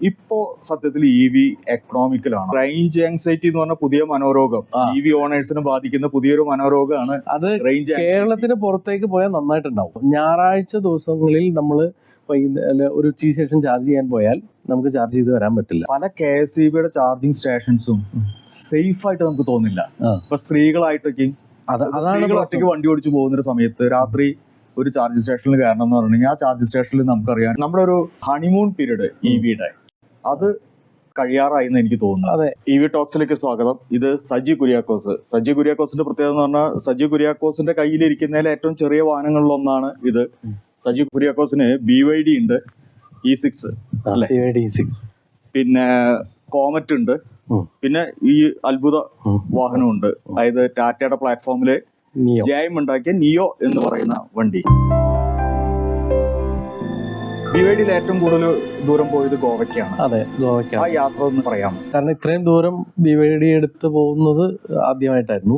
ഇപ്പോ സത്യത്തിൽ EV എക്കണോമിക്കലാണ്. Range anxiety എന്ന് പറഞ്ഞ പുതിയ മനോരോഗം EV ഓണേഴ്സിനെ ബാധിക്കുന്ന പുതിയൊരു മനോരോഗമാണ്. അത് കേരളത്തിന് പുറത്തേക്ക് പോയാൽ നന്നായിട്ടുണ്ടാവും. ഞായറാഴ്ച ദിവസങ്ങളിൽ നമ്മൾ ഒരു ഉച്ചയ്ക്ക് ശേഷം ചാർജ് ചെയ്യാൻ പോയാൽ നമുക്ക് ചാർജ് ചെയ്ത് വരാൻ പറ്റില്ല. പല KSEBയുടെ ചാർജിങ് സ്റ്റേഷൻസും സേഫ് ആയിട്ട് നമുക്ക് തോന്നില്ല. ഇപ്പൊ സ്ത്രീകളായിട്ടൊക്കെ ഒറ്റയ്ക്ക് വണ്ടി ഓടിച്ചു പോകുന്ന സമയത്ത് രാത്രി ഒരു ചാർജിങ് സ്റ്റേഷനിൽ കാരണം എന്ന് പറഞ്ഞാൽ ആ ചാർജിങ് സ്റ്റേഷനിൽ നമുക്കറിയാം നമ്മുടെ ഒരു ഹണിമൂൺ പീരീഡ് EVയുടെ അത് കഴിയാറായി എന്ന് എനിക്ക് തോന്നുന്നു. അതെ. EV ടോക്സിലേക്ക് സ്വാഗതം. ഇത് സജി കുര്യാക്കോസ്. സജി കുര്യാക്കോസിന്റെ പ്രത്യേകത എന്ന് പറഞ്ഞാൽ സജി കുര്യാക്കോസിന്റെ കയ്യിലിരിക്കുന്നതിൽ ഏറ്റവും ചെറിയ വാഹനങ്ങളിലൊന്നാണ് ഇത്. സജി കുര്യാക്കോസിന് BYD ഉണ്ട്, E6 അല്ലെ, E6, പിന്നെ കോമറ്റ് ഉണ്ട്, പിന്നെ ഈ അത്ഭുത വാഹനമുണ്ട്. അതായത് ടാറ്റയുടെ പ്ലാറ്റ്ഫോമില് ജയം ഉണ്ടാക്കിയ നിയോ എന്ന് പറയുന്ന വണ്ടി. BYDയിൽ ഏറ്റവും കൂടുതൽ ദൂരം പോയത് ഗോവയ്ക്കാണ്. അതെ, ഗോവയ്ക്കാണ്. ആ യാത്ര ഒന്ന് പറയാമോ? കാരണം ഇത്രയും ദൂരം BYD എടുത്ത് പോകുന്നത് ആദ്യമായിട്ടായിരുന്നു.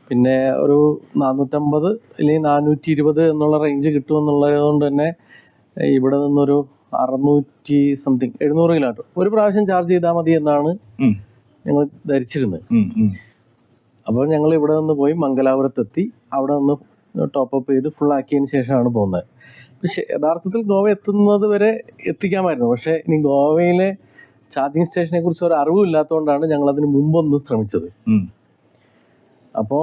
പിന്നെ ഒരു 450 അല്ലെങ്കിൽ 420 എന്നുള്ള റേഞ്ച് കിട്ടുമെന്നുള്ളത് കൊണ്ട് തന്നെ ഇവിടെ നിന്നൊരു 600 സംതിങ് 700 കിലോമീറ്റർ ഒരു പ്രാവശ്യം ചാർജ് ചെയ്താൽ മതി എന്നാണ് ഞങ്ങൾ ധരിച്ചിരുന്നത്. അപ്പോൾ ഞങ്ങൾ ഇവിടെ നിന്ന് പോയി മംഗലാപുരത്തെത്തി അവിടെ നിന്ന് ടോപ്പപ്പ് ചെയ്ത് ഫുള്ളാക്കിയതിന് ശേഷമാണ് പോകുന്നത്. പക്ഷേ യഥാർത്ഥത്തിൽ ഗോവ എത്തുന്നത് വരെ എത്തിക്കാമായിരുന്നു. പക്ഷേ ഇനി ഗോവയിലെ ചാർജിങ് സ്റ്റേഷനെ കുറിച്ച് ഒരു അറിവില്ലാത്തതുകൊണ്ടാണ് ഞങ്ങൾ അതിന് മുമ്പൊന്ന് ശ്രമിച്ചത്. അപ്പോൾ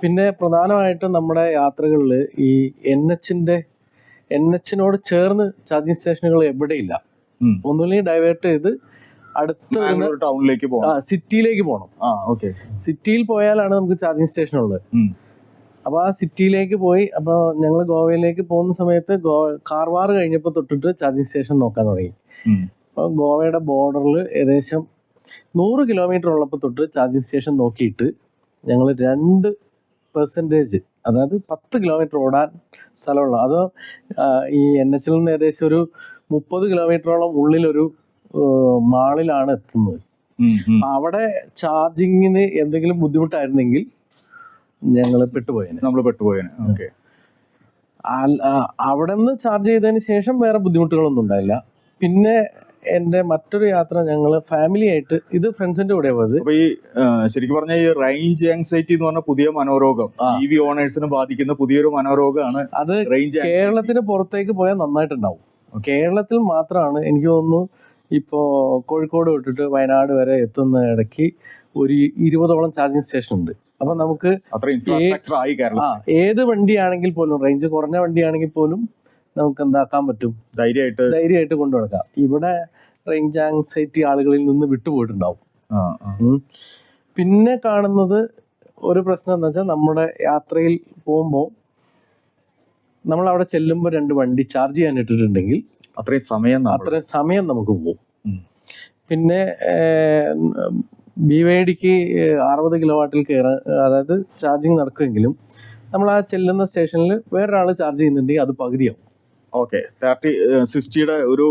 പിന്നെ പ്രധാനമായിട്ടും നമ്മുടെ യാത്രകളിൽ ഈ NH-നോട് ചേർന്ന് ചാർജിങ് സ്റ്റേഷനുകൾ എവിടെയില്ല. ഒന്നുമില്ലെങ്കിൽ ഡൈവേർട്ട് ചെയ്ത് അടുത്ത ടൗണിലേക്ക് സിറ്റിയിലേക്ക് പോകണം. സിറ്റിയിൽ പോയാലാണ് നമുക്ക് ചാർജിങ് സ്റ്റേഷൻ ഉള്ളത്. അപ്പോൾ ആ സിറ്റിയിലേക്ക് പോയി. അപ്പോൾ ഞങ്ങൾ ഗോവയിലേക്ക് പോകുന്ന സമയത്ത് കാർവാർ കഴിഞ്ഞപ്പോൾ തൊട്ടിട്ട് ചാർജിങ് സ്റ്റേഷൻ നോക്കാൻ തുടങ്ങി. അപ്പോൾ ഗോവയുടെ ബോർഡറിൽ ഏകദേശം 100 കിലോമീറ്റർ ഉള്ളപ്പോൾ തൊട്ട് ചാർജിങ് സ്റ്റേഷൻ നോക്കിയിട്ട് ഞങ്ങൾ 2%, അതായത് 10 കിലോമീറ്റർ ഓടാൻ സ്ഥലമുള്ള, അതോ ഈ NH-ൽ നിന്ന് ഏകദേശം ഒരു 30 കിലോമീറ്ററോളം ഉള്ളിലൊരു മാളിലാണ് എത്തുന്നത്. അവിടെ ചാർജിങ്ങിന് എന്തെങ്കിലും ബുദ്ധിമുട്ടായിരുന്നെങ്കിൽ ഞങ്ങൾ പെട്ടുപോയേനെ. അവിടെ നിന്ന് ചാർജ് ചെയ്തതിന് ശേഷം വേറെ ബുദ്ധിമുട്ടുകളൊന്നും ഉണ്ടായില്ല. പിന്നെ എൻ്റെ മറ്റൊരു യാത്ര ഞങ്ങൾ ഫാമിലി ആയിട്ട്, ഇത് ഫ്രണ്ട്സിന്റെ കൂടെ പോയത്. അപ്പൊ ഈ ശരിക്കും പറഞ്ഞാൽ ഈ റേഞ്ച് ആങ്സൈറ്റി എന്ന് പറഞ്ഞ പുതിയ മനോരോഗം EV ഓണേഴ്സിനെ ബാധിക്കുന്ന പുതിയൊരു മനോരോഗമാണ്. അത് കേരളത്തിന് പുറത്തേക്ക് പോയാൽ നന്നായിട്ടുണ്ടാവും. കേരളത്തിൽ മാത്രമാണ് എനിക്ക് തോന്നുന്നു ഇപ്പോൾ കോഴിക്കോട് വിട്ടിട്ട് വയനാട് വരെ എത്തുന്ന ഇടയ്ക്ക് ഒരു 20ഓളം ചാർജിങ് സ്റ്റേഷൻ ഉണ്ട്. അപ്പൊ നമുക്ക് ഏത് വണ്ടിയാണെങ്കിൽ പോലും, റേഞ്ച് കുറഞ്ഞ വണ്ടിയാണെങ്കിൽ പോലും നമുക്ക് എന്താക്കാൻ പറ്റും, ധൈര്യമായിട്ട് കൊണ്ടു നടക്കാം. ഇവിടെ റേഞ്ച് ആങ്സൈറ്റി ആളുകളിൽ നിന്ന് വിട്ടുപോയിട്ടുണ്ടാവും. പിന്നെ കാണുന്നത് ഒരു പ്രശ്നം എന്താ വെച്ചാൽ, നമ്മുടെ യാത്രയിൽ പോകുമ്പോൾ നമ്മൾ അവിടെ ചെല്ലുമ്പോൾ 2 വണ്ടി ചാർജ് ചെയ്യാൻ ഇട്ടിട്ടുണ്ടെങ്കിൽ അത്രയും സമയം നമുക്ക് പോകും. പിന്നെ BYDക്ക് 60 കിലോവാട്ടിൽ കയറാൻ, അതായത് ചാർജിങ് നടക്കുമെങ്കിലും നമ്മൾ ആ ചെല്ലുന്ന സ്റ്റേഷനിൽ വേറൊരാൾ ചാർജ് ചെയ്യുന്നുണ്ടെങ്കിൽ അത് പകുതിയാവും. 60യുടെ ഒരു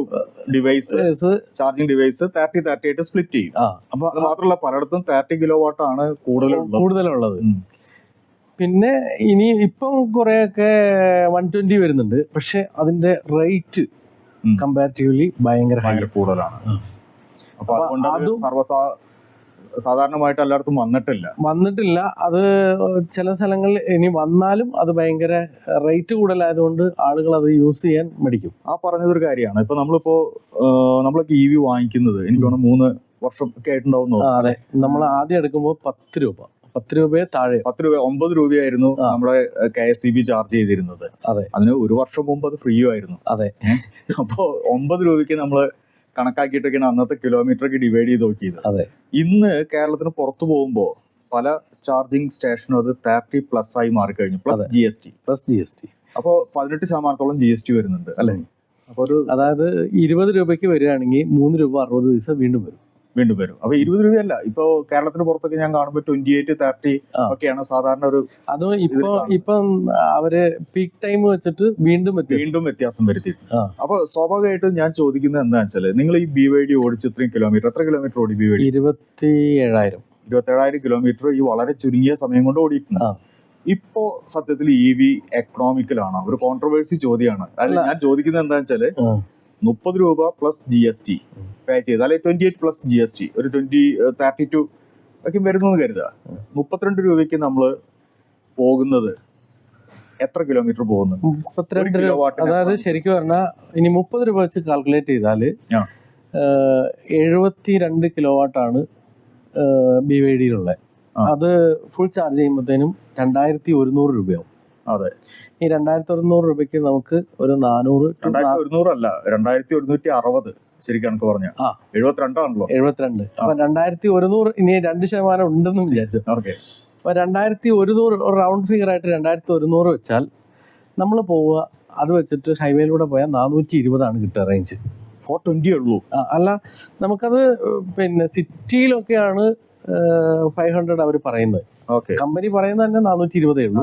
ചാർജിങ് ഡിവൈസ് 30-38 സ്പ്ലിറ്റ് ചെയ്യും. അപ്പൊ അത് മാത്രമല്ല പലയിടത്തും 30 കിലോവാട്ട് ആണ് കൂടുതലുള്ളത്. പിന്നെ ഇനി ഇപ്പം കുറെയൊക്കെ 120 വരുന്നുണ്ട്. പക്ഷെ അതിന്റെ റേറ്റ് കമ്പാരിറ്റീവ്ലി ഭയങ്കര കൂടുതലാണ്. അപ്പൊ അതുകൊണ്ട് സാധാരണമായിട്ട് എല്ലായിടത്തും വന്നിട്ടില്ല. അത് ചില സ്ഥലങ്ങളിൽ ഇനി വന്നാലും അത് ഭയങ്കര റേറ്റ് കൂടുതലായതുകൊണ്ട് ആളുകൾ അത് യൂസ് ചെയ്യാൻ മടിക്കും. ആ പറഞ്ഞതൊരു കാര്യമാണ്. ഇപ്പൊ നമ്മളൊക്കെ EV വാങ്ങിക്കുന്നത് എനിക്ക് തോന്നുന്നു 3 വർഷം ഒക്കെ ആയിട്ടുണ്ടാവും. അതെ, നമ്മൾ ആദ്യം എടുക്കുമ്പോൾ 10 രൂപയെ താഴെ, 9 രൂപയായിരുന്നു നമ്മുടെ KSEB ചാർജ് ചെയ്തിരുന്നത്. അതെ, അതിന് 1 വർഷം മുമ്പ് അത് ഫ്രീ ആയിരുന്നു. അതെ. അപ്പോ 9 രൂപയ്ക്ക് നമ്മള് കണക്കാക്കിയിട്ടൊക്കെയാണ് അന്നത്തെ കിലോമീറ്ററൊക്കെ ഡിവൈഡ് ചെയ്ത് നോക്കിയത്. അതെ. ഇന്ന് കേരളത്തിന് പുറത്തു പോകുമ്പോൾ പല ചാർജിങ് സ്റ്റേഷനും അത് 30+ ആയി മാറിക്കഴിഞ്ഞു, പ്ലസ് GST. അപ്പോൾ 18% GST വരുന്നുണ്ട് അല്ലെ? അപ്പൊ അതായത് 20 രൂപയ്ക്ക് വരികയാണെങ്കിൽ 3 രൂപ 60 പൈസ വീണ്ടും വരും. അപ്പൊ 20 രൂപയല്ല, ഇപ്പൊ കേരളത്തിന് പുറത്തൊക്കെ ഞാൻ കാണുമ്പോൾ 28-30 ഒക്കെയാണ് സാധാരണ ഒരു. അതും ഇപ്പം അവര് പീക്ക് ടൈം വെച്ചിട്ട് വീണ്ടും വ്യത്യാസം വരുത്തിയിട്ടുണ്ട്. അപ്പൊ സ്വാഭാവികമായിട്ടും ഞാൻ ചോദിക്കുന്നത് എന്താണെന്ന് വെച്ചാല്, നിങ്ങൾ ഈ BYD ഓടിച്ച് എത്ര കിലോമീറ്റർ ഓടി BYD? 27,000 കിലോമീറ്റർ ഈ വളരെ ചുരുങ്ങിയ സമയം കൊണ്ട് ഓടിയിട്ടുണ്ട്. ഇപ്പോ സത്യത്തിൽ EV എക്കണോമിക്കലാണോ? ഒരു കോൺട്രവേഴ്സി ചോദ്യമാണ്. അതായത് ഞാൻ ചോദിക്കുന്നത് എന്താണെന്ന് വെച്ചാല് 30 രൂപ പ്ലസ് GST പേ ചെയ്ത്, അല്ലെങ്കിൽ 28+ GST, ഒരു 32 ഒക്കെ വരുന്നത് കരുതുക. 32 രൂപയ്ക്ക് നമ്മൾ പോകുന്നത് എത്ര കിലോമീറ്റർ പോകുന്നു? 32 രൂപ. അതായത് ശരിക്കും പറഞ്ഞാൽ ഇനി 30 രൂപ വെച്ച് കാൽക്കുലേറ്റ് ചെയ്താൽ 72 കിലോവാട്ടാണ് BYD-യിലുള്ളത്. അത് ഫുൾ ചാർജ് ചെയ്യുമ്പോഴത്തേനും 2100 രൂപയാവും. അതെ, ഈ 2100 രൂപയ്ക്ക് നമുക്ക് ഒരു 400 അല്ല, 2160 ശരി കണക്ക് പറഞ്ഞ 72 ആണല്ലോ. 72. അപ്പൊ 2100 ഇനി 2% ഉണ്ടെന്ന് വിചാരിച്ചു. ഓക്കെ, അപ്പൊ 2100 റൗണ്ട് ഫിഗർ ആയിട്ട് 2100 വെച്ചാൽ നമ്മൾ പോവുക, അത് വെച്ചിട്ട് ഹൈവേയിലൂടെ പോയാൽ 420 കിട്ടുക റേഞ്ച്. 420 ഉള്ളൂ. അല്ല, നമുക്കത് പിന്നെ സിറ്റിയിലൊക്കെയാണ് 500 അവർ പറയുന്നത്. കമ്പനി പറയുന്നത് തന്നെ 420 ഉള്ളൂ.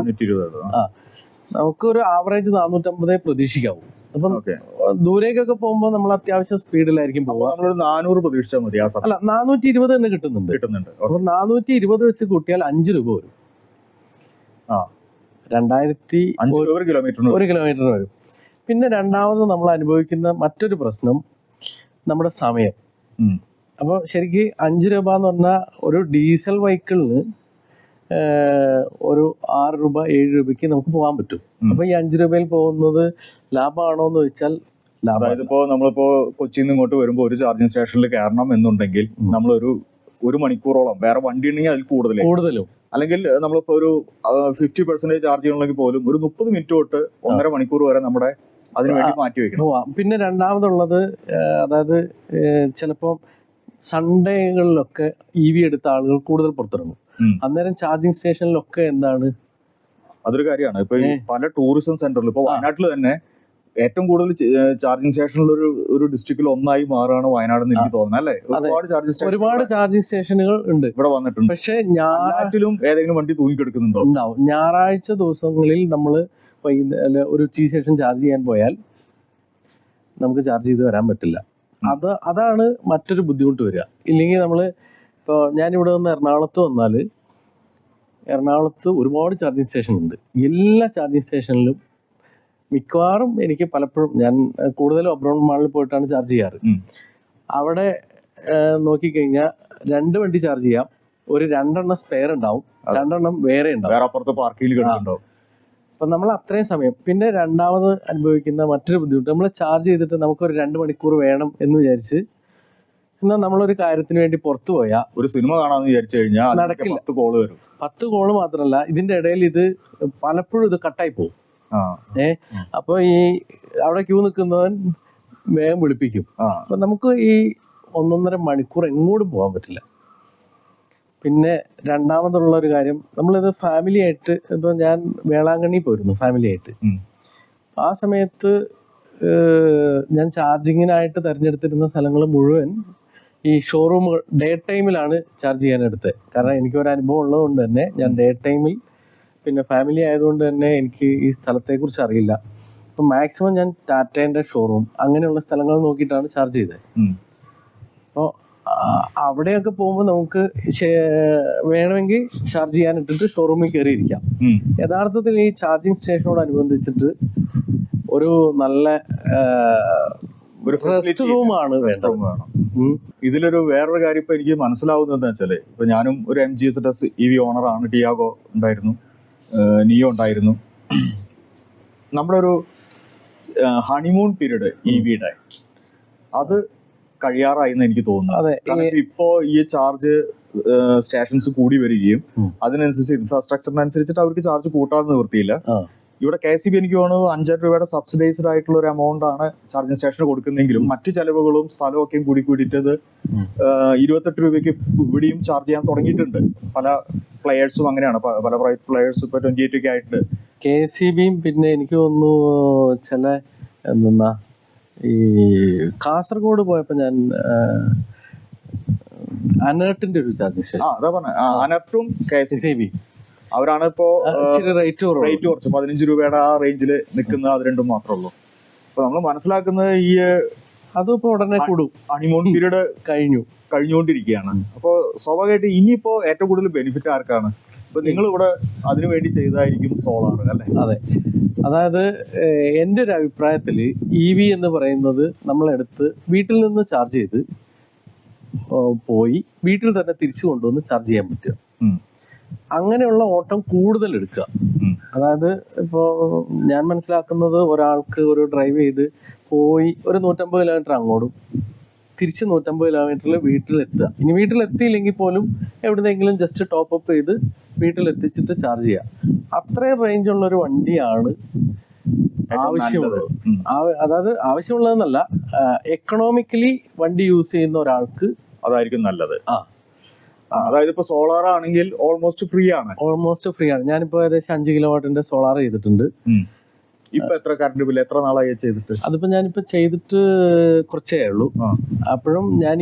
നമുക്കൊരു ആവറേജ് 450 പ്രതീക്ഷിക്കാവൂ. അപ്പം ദൂരേക്കൊക്കെ പോകുമ്പോൾ നമ്മൾ അത്യാവശ്യം സ്പീഡിലായിരിക്കും പോകുക. 400 പ്രതീക്ഷിച്ചാൽ മതി. അല്ല, 420 തന്നെ കിട്ടുന്നുണ്ട്. അപ്പൊ 420 വെച്ച് കൂട്ടിയാൽ 5 രൂപ വരും. 1 കിലോമീറ്ററിന് വരും. പിന്നെ രണ്ടാമത് നമ്മൾ അനുഭവിക്കുന്ന മറ്റൊരു പ്രശ്നം നമ്മുടെ സമയം. അപ്പോൾ ശരിക്കും 5 രൂപ എന്ന് പറഞ്ഞാൽ ഒരു ഡീസൽ വെഹിക്കിളിന് ഒരു 6 രൂപ 7 രൂപയ്ക്ക് നമുക്ക് പോകാൻ പറ്റും. അപ്പൊ ഈ 5 രൂപയിൽ പോകുന്നത് ലാഭമാണോ എന്ന് ചോദിച്ചാൽ അതായത് ഇപ്പോ നമ്മളിപ്പോ കൊച്ചിയിൽ നിന്ന് ഇങ്ങോട്ട് വരുമ്പോൾ ഒരു ചാർജിങ് സ്റ്റേഷനിൽ കയറണം എന്നുണ്ടെങ്കിൽ നമ്മളൊരു മണിക്കൂറോളം, വേറെ വണ്ടി ഉണ്ടെങ്കിൽ അതിൽ കൂടുതലും, അല്ലെങ്കിൽ നമ്മളിപ്പോ ഒരു 50% ചാർജ് ചെയ്യണമെങ്കിൽ പോലും ഒരു 30 മിനിറ്റ് തൊട്ട് 1.5 മണിക്കൂർ വരെ നമ്മുടെ അതിനുവേണ്ടി മാറ്റി വെക്കണം. പിന്നെ രണ്ടാമതുള്ളത്, അതായത് ചിലപ്പോൾ സൺഡേകളിലൊക്കെ EV എടുത്ത ആളുകൾ കൂടുതൽ പുറത്തിറങ്ങും. അന്നേരം ചാർജിങ് സ്റ്റേഷനിലൊക്കെ എന്താണ്, അതൊരു കാര്യമാണ്. ഇപ്പൊ പല ടൂറിസം സെന്ററിൽ, ഇപ്പൊ വയനാട്ടിൽ തന്നെ ഏറ്റവും കൂടുതൽ ചാർജിങ് സ്റ്റേഷനിൽ ഒരു ഡിസ്ട്രിക്റ്റിൽ ഒന്നായി മാറുകയാണ് വയനാട് എന്ന് എനിക്ക് തോന്നുന്നത്, അല്ലേ? ഒരുപാട് ചാർജിങ് സ്റ്റേഷനുകൾ ഉണ്ട് ഇവിടെ വന്നിട്ടുണ്ട്. പക്ഷെ ഞായറാഴ്ചയിലും ഏതെങ്കിലും വണ്ടി തൂങ്ങിക്കെടുക്കുന്നുണ്ടോ? ഉണ്ടാവും. ഞായറാഴ്ച ദിവസങ്ങളിൽ നമ്മൾ ഒരു ഉച്ച ശേഷം ചാർജ് ചെയ്യാൻ പോയാൽ നമുക്ക് ചാർജ് ചെയ്ത് വരാൻ പറ്റില്ല. അതാണ് മറ്റൊരു ബുദ്ധിമുട്ട് വരിക. ഇല്ലെങ്കിൽ നമ്മൾ ഇപ്പോൾ ഞാനിവിടെ നിന്ന് എറണാകുളത്ത് വന്നാൽ, എറണാകുളത്ത് ഒരുപാട് ചാർജിങ് സ്റ്റേഷൻ ഉണ്ട്. എല്ലാ ചാർജിങ് സ്റ്റേഷനിലും മിക്കവാറും എനിക്ക് പലപ്പോഴും, ഞാൻ കൂടുതലും അബ്രോൺ മാളിൽ പോയിട്ടാണ് ചാർജ് ചെയ്യാറ്. അവിടെ നോക്കിക്കഴിഞ്ഞാൽ 2 വണ്ടി ചാർജ് ചെയ്യാം, ഒരു 2 സ്പെയർ ഉണ്ടാവും, 2 വേറെ ഉണ്ടാവും. അപ്പം നമ്മൾ അത്രയും സമയം. പിന്നെ രണ്ടാമത് അനുഭവിക്കുന്ന മറ്റൊരു ബുദ്ധിമുട്ട്, നമ്മൾ ചാർജ് ചെയ്തിട്ട് നമുക്കൊരു 2 മണിക്കൂർ വേണം എന്ന് വിചാരിച്ച് എന്നാൽ നമ്മളൊരു കാര്യത്തിന് വേണ്ടി പുറത്തു പോയാൽ, ഒരു സിനിമ കാണാമെന്ന് വിചാരിച്ചു കഴിഞ്ഞാൽ നടക്കില്ല. 10 കോള് മാത്രമല്ല, ഇതിന്റെ ഇടയിൽ ഇത് പലപ്പോഴും ഇത് കട്ടായി പോകും. അപ്പൊ ഈ അവിടെ ക്യൂ നിൽക്കുന്നവൻ വേഗം വിളിപ്പിക്കും. അപ്പൊ നമുക്ക് ഈ 1.5 മണിക്കൂർ എങ്ങോട്ടും പോകാൻ പറ്റില്ല. പിന്നെ രണ്ടാമതുള്ള ഒരു കാര്യം, നമ്മളിത് ഫാമിലി ആയിട്ട്, ഇപ്പോൾ ഞാൻ വേളാങ്കണ്ണി പോയിരുന്നു ഫാമിലി ആയിട്ട്. ആ സമയത്ത് ഞാൻ ചാർജിങ്ങിനായിട്ട് തിരഞ്ഞെടുത്തിരുന്ന സ്ഥലങ്ങൾ മുഴുവൻ ഈ ഷോറൂമുകൾ ഡേ ടൈമിലാണ് ചാർജ് ചെയ്യാനെടുത്തത്. കാരണം എനിക്കൊരു അനുഭവം ഉള്ളതുകൊണ്ട് തന്നെ ഞാൻ ഡേ ടൈമിൽ, പിന്നെ ഫാമിലി ആയതുകൊണ്ട് തന്നെ എനിക്ക് ഈ സ്ഥലത്തെക്കുറിച്ച് അറിയില്ല. അപ്പം മാക്സിമം ഞാൻ ടാറ്റേൻ്റെ ഷോറൂം അങ്ങനെയുള്ള സ്ഥലങ്ങൾ നോക്കിയിട്ടാണ് ചാർജ് ചെയ്തത്. അപ്പോൾ അവിടെയൊക്കെ പോകുമ്പോൾ നമുക്ക് വേണമെങ്കിൽ ചാർജ് ചെയ്യാനിട്ടിട്ട് ഷോറൂമിൽ കയറിയിരിക്കാം. യഥാർത്ഥത്തിൽ ഈ ചാർജിങ് സ്റ്റേഷനോടനുബന്ധിച്ചിട്ട് ഒരു നല്ല റെസ്റ്റ് റൂമാണ് വേണ്ടത്. ഇതിലൊരു വേറൊരു കാര്യം ഇപ്പൊ എനിക്ക് മനസ്സിലാവുന്നത് വെച്ചാല്, ഇപ്പൊ ഞാനും ഒരു MG-ZS EV ഓണറാണ്. ടിയാഗോ ഉണ്ടായിരുന്നു, നിയോ ഉണ്ടായിരുന്നു. നമ്മുടെ ഒരു ഹണിമൂൺ പീരീഡ് EVയുടെ അത് കഴിയാറായി എന്ന് എനിക്ക് തോന്നുന്നു. ഇപ്പോ ഈ ചാർജ് സ്റ്റേഷൻസ് കൂടി വരികയും അതിനനുസരിച്ച് ഇൻഫ്രാസ്ട്രക്ചറിനനുസരിച്ചിട്ട് അവർക്ക് ചാർജ് കൂട്ടാതെ നിവൃത്തിയില്ല. ഇവിടെ KCB എനിക്ക് തോന്നുന്നു 500 രൂപയുടെ സബ്സിഡൈസ്ഡ് ആയിട്ടുള്ള ഒരു എമൗണ്ട് ആണ് ചാർജിങ് സ്റ്റേഷന് കൊടുക്കുന്നെങ്കിലും മറ്റു ചെലവുകളും സ്ഥലമൊക്കെയും കൂടിയിട്ട് 28 രൂപയ്ക്ക് ഇവിടെയും ചാർജ് ചെയ്യാൻ തുടങ്ങിയിട്ടുണ്ട്. പല പ്ലെയേഴ്സും അങ്ങനെയാണ്, പല പ്രൈവറ്റ് പ്ലെയേഴ്സും ഇപ്പൊ 28 ഒക്കെ ആയിട്ട്. KCBയും പിന്നെ എനിക്ക് തോന്നുന്നു ചില എന്താ ഈ കാസർഗോഡ് പോയപ്പോ ഞാൻ അനർട്ടിന്റെ ഒരു ചാർജിങ് സ്റ്റേഷൻ, അതാ പറഞ്ഞ അനർട്ടും KCB അവരാണ് ഇപ്പോ റേറ്റ് കുറച്ച് 15 രൂപയുടെ ആ റേഞ്ചിൽ നിൽക്കുന്ന, അത് രണ്ടും മാത്രമേ ഉള്ളൂ. അപ്പൊ നമ്മൾ മനസ്സിലാക്കുന്നത് ഈ അതിപ്പോ ഉടനെ കൂടും, ഹണിമൂൺ പീരീഡ് കഴിഞ്ഞുകൊണ്ടിരിക്കുകയാണ്. അപ്പോൾ സ്വാഭാവികമായിട്ട് ഇനിയിപ്പോ ഏറ്റവും കൂടുതൽ ബെനിഫിറ്റ് ആർക്കാണ്? ഇപ്പൊ നിങ്ങൾ ഇവിടെ അതിനു വേണ്ടി ചെയ്തതായിരിക്കും സോളാർ, അല്ലേ? അതെ, അതായത് എൻ്റെ ഒരു അഭിപ്രായത്തിൽ EV എന്ന് പറയുന്നത് നമ്മളെടുത്ത് വീട്ടിൽ നിന്ന് ചാർജ് ചെയ്ത് പോയി വീട്ടിൽ തന്നെ തിരിച്ചു കൊണ്ടുവന്ന് ചാർജ് ചെയ്യാൻ പറ്റുക. അങ്ങനെയുള്ള ഓട്ടം കൂടുതൽ എടുക്കുക. അതായത് ഇപ്പോൾ ഞാൻ മനസ്സിലാക്കുന്നത്, ഒരാൾക്ക് ഒരു ഡ്രൈവ് ചെയ്ത് പോയി ഒരു 150 കിലോമീറ്റർ അങ്ങോട്ടും തിരിച്ച് 150 കിലോമീറ്ററിൽ വീട്ടിലെത്തുക. ഇനി വീട്ടിലെത്തിയില്ലെങ്കിൽ പോലും എവിടെന്നെങ്കിലും ജസ്റ്റ് ടോപ്പ് അപ്പ് ചെയ്ത് വീട്ടിലെത്തിച്ചിട്ട് ചാർജ് ചെയ്യുക. അത്രയും റേഞ്ചുള്ളൊരു വണ്ടിയാണ് ആവശ്യമുള്ളത്. അതായത് ആവശ്യമുള്ളതെന്നല്ല, എക്കണോമിക്കലി വണ്ടി യൂസ് ചെയ്യുന്ന ഒരാൾക്ക് അതായിരിക്കും നല്ലത്. അതായത് ഇപ്പൊ സോളാർ ആണെങ്കിൽ ഓൾമോസ്റ്റ് ഫ്രീ ആണ്. ഞാനിപ്പോ ഏകദേശം 5 കിലോവാട്ടിന്റെ സോളാർ ചെയ്തിട്ടുണ്ട്. ഇപ്പൊ എത്ര കറണ്ട് ബില്ല്, എത്ര നാളായി ചെയ്തിട്ട്? അതിപ്പോ ഞാനിപ്പോ ചെയ്തിട്ട് കുറച്ചേ ഉള്ളൂ. അപ്പോഴും ഞാൻ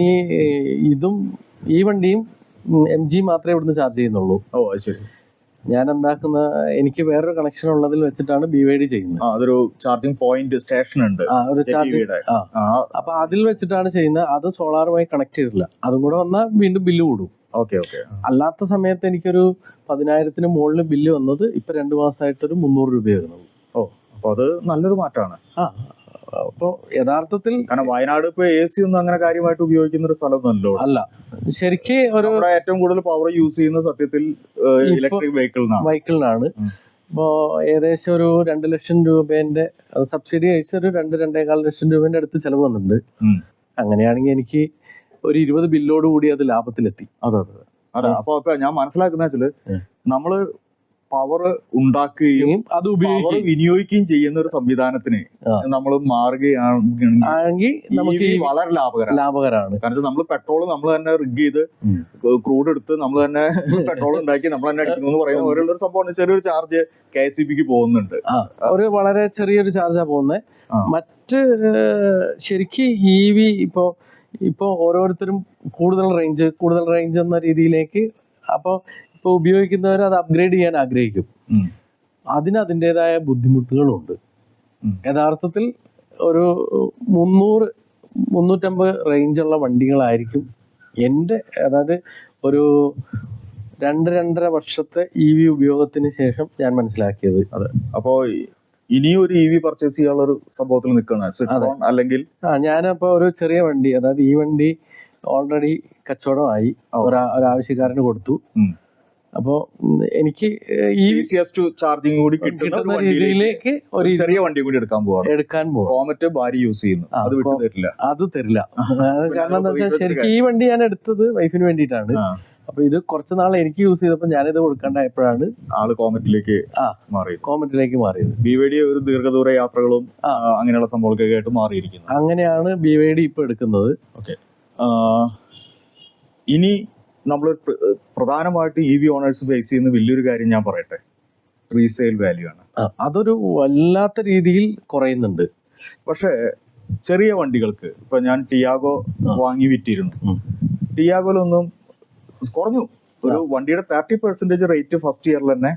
ഈ വണ്ടിയും MG മാത്രമേ ഇവിടുന്ന് ചാർജ് ചെയ്യുന്നുള്ളൂ. ഓ ശരി. ഞാൻ എന്താക്കുന്ന, എനിക്ക് വേറൊരു കണക്ഷൻ ഉള്ളതിൽ വെച്ചിട്ടാണ് BYD ചെയ്യുന്നത്. അതൊരു ചാർജിങ് പോയിന്റ് സ്റ്റേഷൻ ഉണ്ട്, ഒരു ചാർജിങ്. അപ്പൊ അതിൽ വെച്ചിട്ടാണ് ചെയ്യുന്നത്. അത് സോളാറുമായി കണക്ട് ചെയ്തിട്ടില്ല. അതും കൂടെ വന്നാൽ വീണ്ടും ബില്ല് കൂടും. അല്ലാത്ത സമയത്ത് എനിക്കൊരു 10,000-ന് മുകളിൽ ബില്ല് വന്നത് ഇപ്പൊ 2 മാസമായിട്ടൊരു 300 രൂപ വരുന്നുള്ളൂ. അപ്പൊ അത് നല്ലൊരു മാറ്റമാണ്. അപ്പൊ യഥാർത്ഥത്തിൽ കാരണം വയനാട് ഇപ്പൊ AC ഒന്നും അങ്ങനെ കാര്യമായിട്ട് ഉപയോഗിക്കുന്ന ഒരു സ്ഥലമൊന്നുമല്ലോ അല്ല. ശരിക്ക് ഏറ്റവും കൂടുതൽ പവർ യൂസ് ചെയ്യുന്ന സത്യത്തിൽ ഇലക്ട്രിക് വെഹിക്കിളിനാണ്. ഇപ്പോ ഏകദേശം ഒരു 2 ലക്ഷം രൂപേന്റെ സബ്സിഡി കഴിച്ച് ഒരു 2-2.25 ലക്ഷം രൂപേന്റെ അടുത്ത് ചെലവ് വന്നിട്ടുണ്ട്. അങ്ങനെയാണെങ്കിൽ എനിക്ക് ഒരു 20 ബില്ലോട് കൂടി അത് ലാഭത്തിലെത്തി. അതെ. അപ്പൊ ഞാൻ മനസ്സിലാക്കുന്ന വെച്ചാല് നമ്മള് പവർ ഉണ്ടാക്കുകയും അത് വിനിയോഗിക്കുകയും ചെയ്യുന്ന ഒരു സംവിധാനത്തിന് നമ്മൾ മാറുകയാണെങ്കിൽ നമുക്ക് വളരെ ലാഭകരമാണ്. കാരണം നമ്മൾ പെട്രോൾ നമ്മൾ തന്നെ റിഗ് ചെയ്ത് ക്രൂഡ് എടുത്ത് നമ്മൾ തന്നെ പെട്രോൾ ഉണ്ടാക്കി നമ്മൾ തന്നെ അടിക്കുന്നു എന്ന് പറയുന്ന ഓരോ സംഭവം. ചെറിയൊരു ചാർജ് KSEBക്ക് പോകുന്നുണ്ട്. ഒരു വളരെ ചെറിയൊരു ചാർജാ പോകുന്നത്. മറ്റ് ശരിക്ക് EV ഇപ്പൊ ഓരോരുത്തരും കൂടുതൽ റേഞ്ച് എന്ന രീതിയിലേക്ക് ഇപ്പോൾ ഉപയോഗിക്കുന്നവർ അത് അപ്ഗ്രേഡ് ചെയ്യാൻ ആഗ്രഹിക്കും. അതിന് അതിൻ്റെതായ ബുദ്ധിമുട്ടുകളുണ്ട്. യഥാർത്ഥത്തിൽ ഒരു 300-350 റേഞ്ചുള്ള വണ്ടികളായിരിക്കും അതായത് ഒരു 2-2.5 വർഷത്തെ EV ഉപയോഗത്തിന് ശേഷം ഞാൻ മനസ്സിലാക്കിയത്. അതെ. അപ്പോ ഇനിയും ഒരു EV പർച്ചേസ് ചെയ്യാനുള്ള ഒരു സംഭവത്തിൽ നിൽക്കണം അല്ലെങ്കിൽ ഞാനപ്പോ ഒരു ചെറിയ വണ്ടി, അതായത് ഈ വണ്ടി ഓൾറെഡി കച്ചവടമായി, ഒരാവശ്യക്കാരന് കൊടുത്തു. അപ്പോ എനിക്ക് ചാർജിങ് കൂടി കിട്ടുന്ന രീതിയിലേക്ക് ഒരു ചെറിയ വണ്ടി കൂടി എടുക്കാൻ പോകും. കോമറ്റ് ഭാര്യ യൂസ് ചെയ്യുന്നു, അത് തരില്ല. കാരണം എന്താ വെച്ചാൽ ശരിക്കും ഈ വണ്ടി ഞാൻ എടുത്തത് വൈഫിന് വേണ്ടിയിട്ടാണ്. അപ്പൊ ഇത് കുറച്ച് നാൾ എനിക്ക് യൂസ് ചെയ്തപ്പോൾ ഞാനിത് കൊടുക്കാണ്ടായപ്പോഴാണ് ആള് കോമറ്റിലേക്ക് മാറിയത്. BYD ഒരു ദീർഘദൂര യാത്രകളും അങ്ങനെയുള്ള സംഭവങ്ങളൊക്കെ ആയിട്ട് മാറിയിരിക്കുന്നു. അങ്ങനെയാണ് BYD ഇപ്പൊ എടുക്കുന്നത്. ഇനി നമ്മൾ പ്രധാനമായിട്ട് EV ഓണേഴ്സ് ഫേസ് ചെയ്യുന്ന വലിയൊരു കാര്യം ഞാൻ പറയട്ടെ, റീസെയിൽ വാല്യൂ ആണ്. അതൊരു വല്ലാത്ത രീതിയിൽ കുറയുന്നുണ്ട്. പക്ഷെ ചെറിയ വണ്ടികൾക്ക് ഇപ്പൊ ഞാൻ ടിയാഗോ വാങ്ങി വിറ്റിരുന്നു. ടിയാഗോയിലൊന്നും കുറഞ്ഞു. ഒരു വണ്ടിയുടെ 30% റേറ്റ് ഫസ്റ്റ് ഇയറിൽ തന്നെ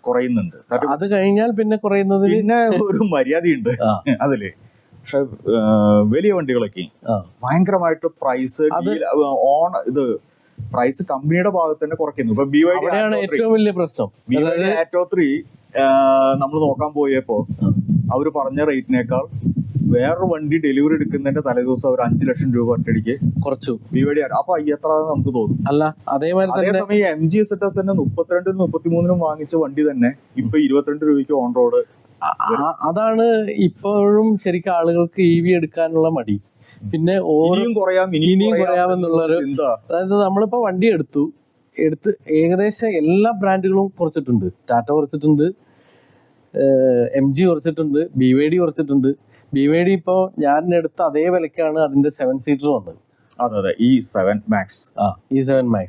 കുറയുന്നുണ്ട്. അത് കഴിഞ്ഞാൽ പിന്നെ കുറയുന്നത് പിന്നെ ഒരു മര്യാദയുണ്ട് അതില്. പക്ഷെ വലിയ വണ്ടികളൊക്കെ ഭയങ്കരമായിട്ട് പ്രൈസ് കമ്പനിയുടെ ഭാഗത്ത് തന്നെ കുറയ്ക്കുന്നു. ഇപ്പൊ BYD ഏറ്റവും വലിയ പ്രശ്നം. BYD Atto 3 നമ്മൾ നോക്കാൻ പോയപ്പോ അവര് പറഞ്ഞ റേറ്റിനേക്കാൾ വേറൊരു വണ്ടി ഡെലിവറി എടുക്കുന്നതിന്റെ തലേദിവസം അവർ 5 ലക്ഷം രൂപ ഒറ്റയടിക്ക് കുറച്ചു BYD. അപ്പൊ എത്ര നമുക്ക് തോന്നും. അതേസമയം MG ZS തന്നെ 32-33 വാങ്ങിച്ച വണ്ടി തന്നെ ഇപ്പൊ 22 രൂപയ്ക്ക് ഓൺ റോഡ്. അതാണ് ഇപ്പോഴും ശരിക്കും ആളുകൾക്ക് EV എടുക്കാനുള്ള മടി. പിന്നെ ഇനിയും കുറയാമെന്നുള്ളൊരു, അതായത് നമ്മളിപ്പോ വണ്ടി എടുത്ത് ഏകദേശം എല്ലാ ബ്രാൻഡുകളും കുറച്ചിട്ടുണ്ട്. ടാറ്റ കുറച്ചിട്ടുണ്ട്, MG കുറച്ചിട്ടുണ്ട്, BYD കുറച്ചിട്ടുണ്ട്. BYD ഇപ്പോൾ ഞാൻ എടുത്ത അതേ വിലക്കാണ് അതിന്റെ 7 സീറ്റർ വന്നത്. അതെ, E7 Max.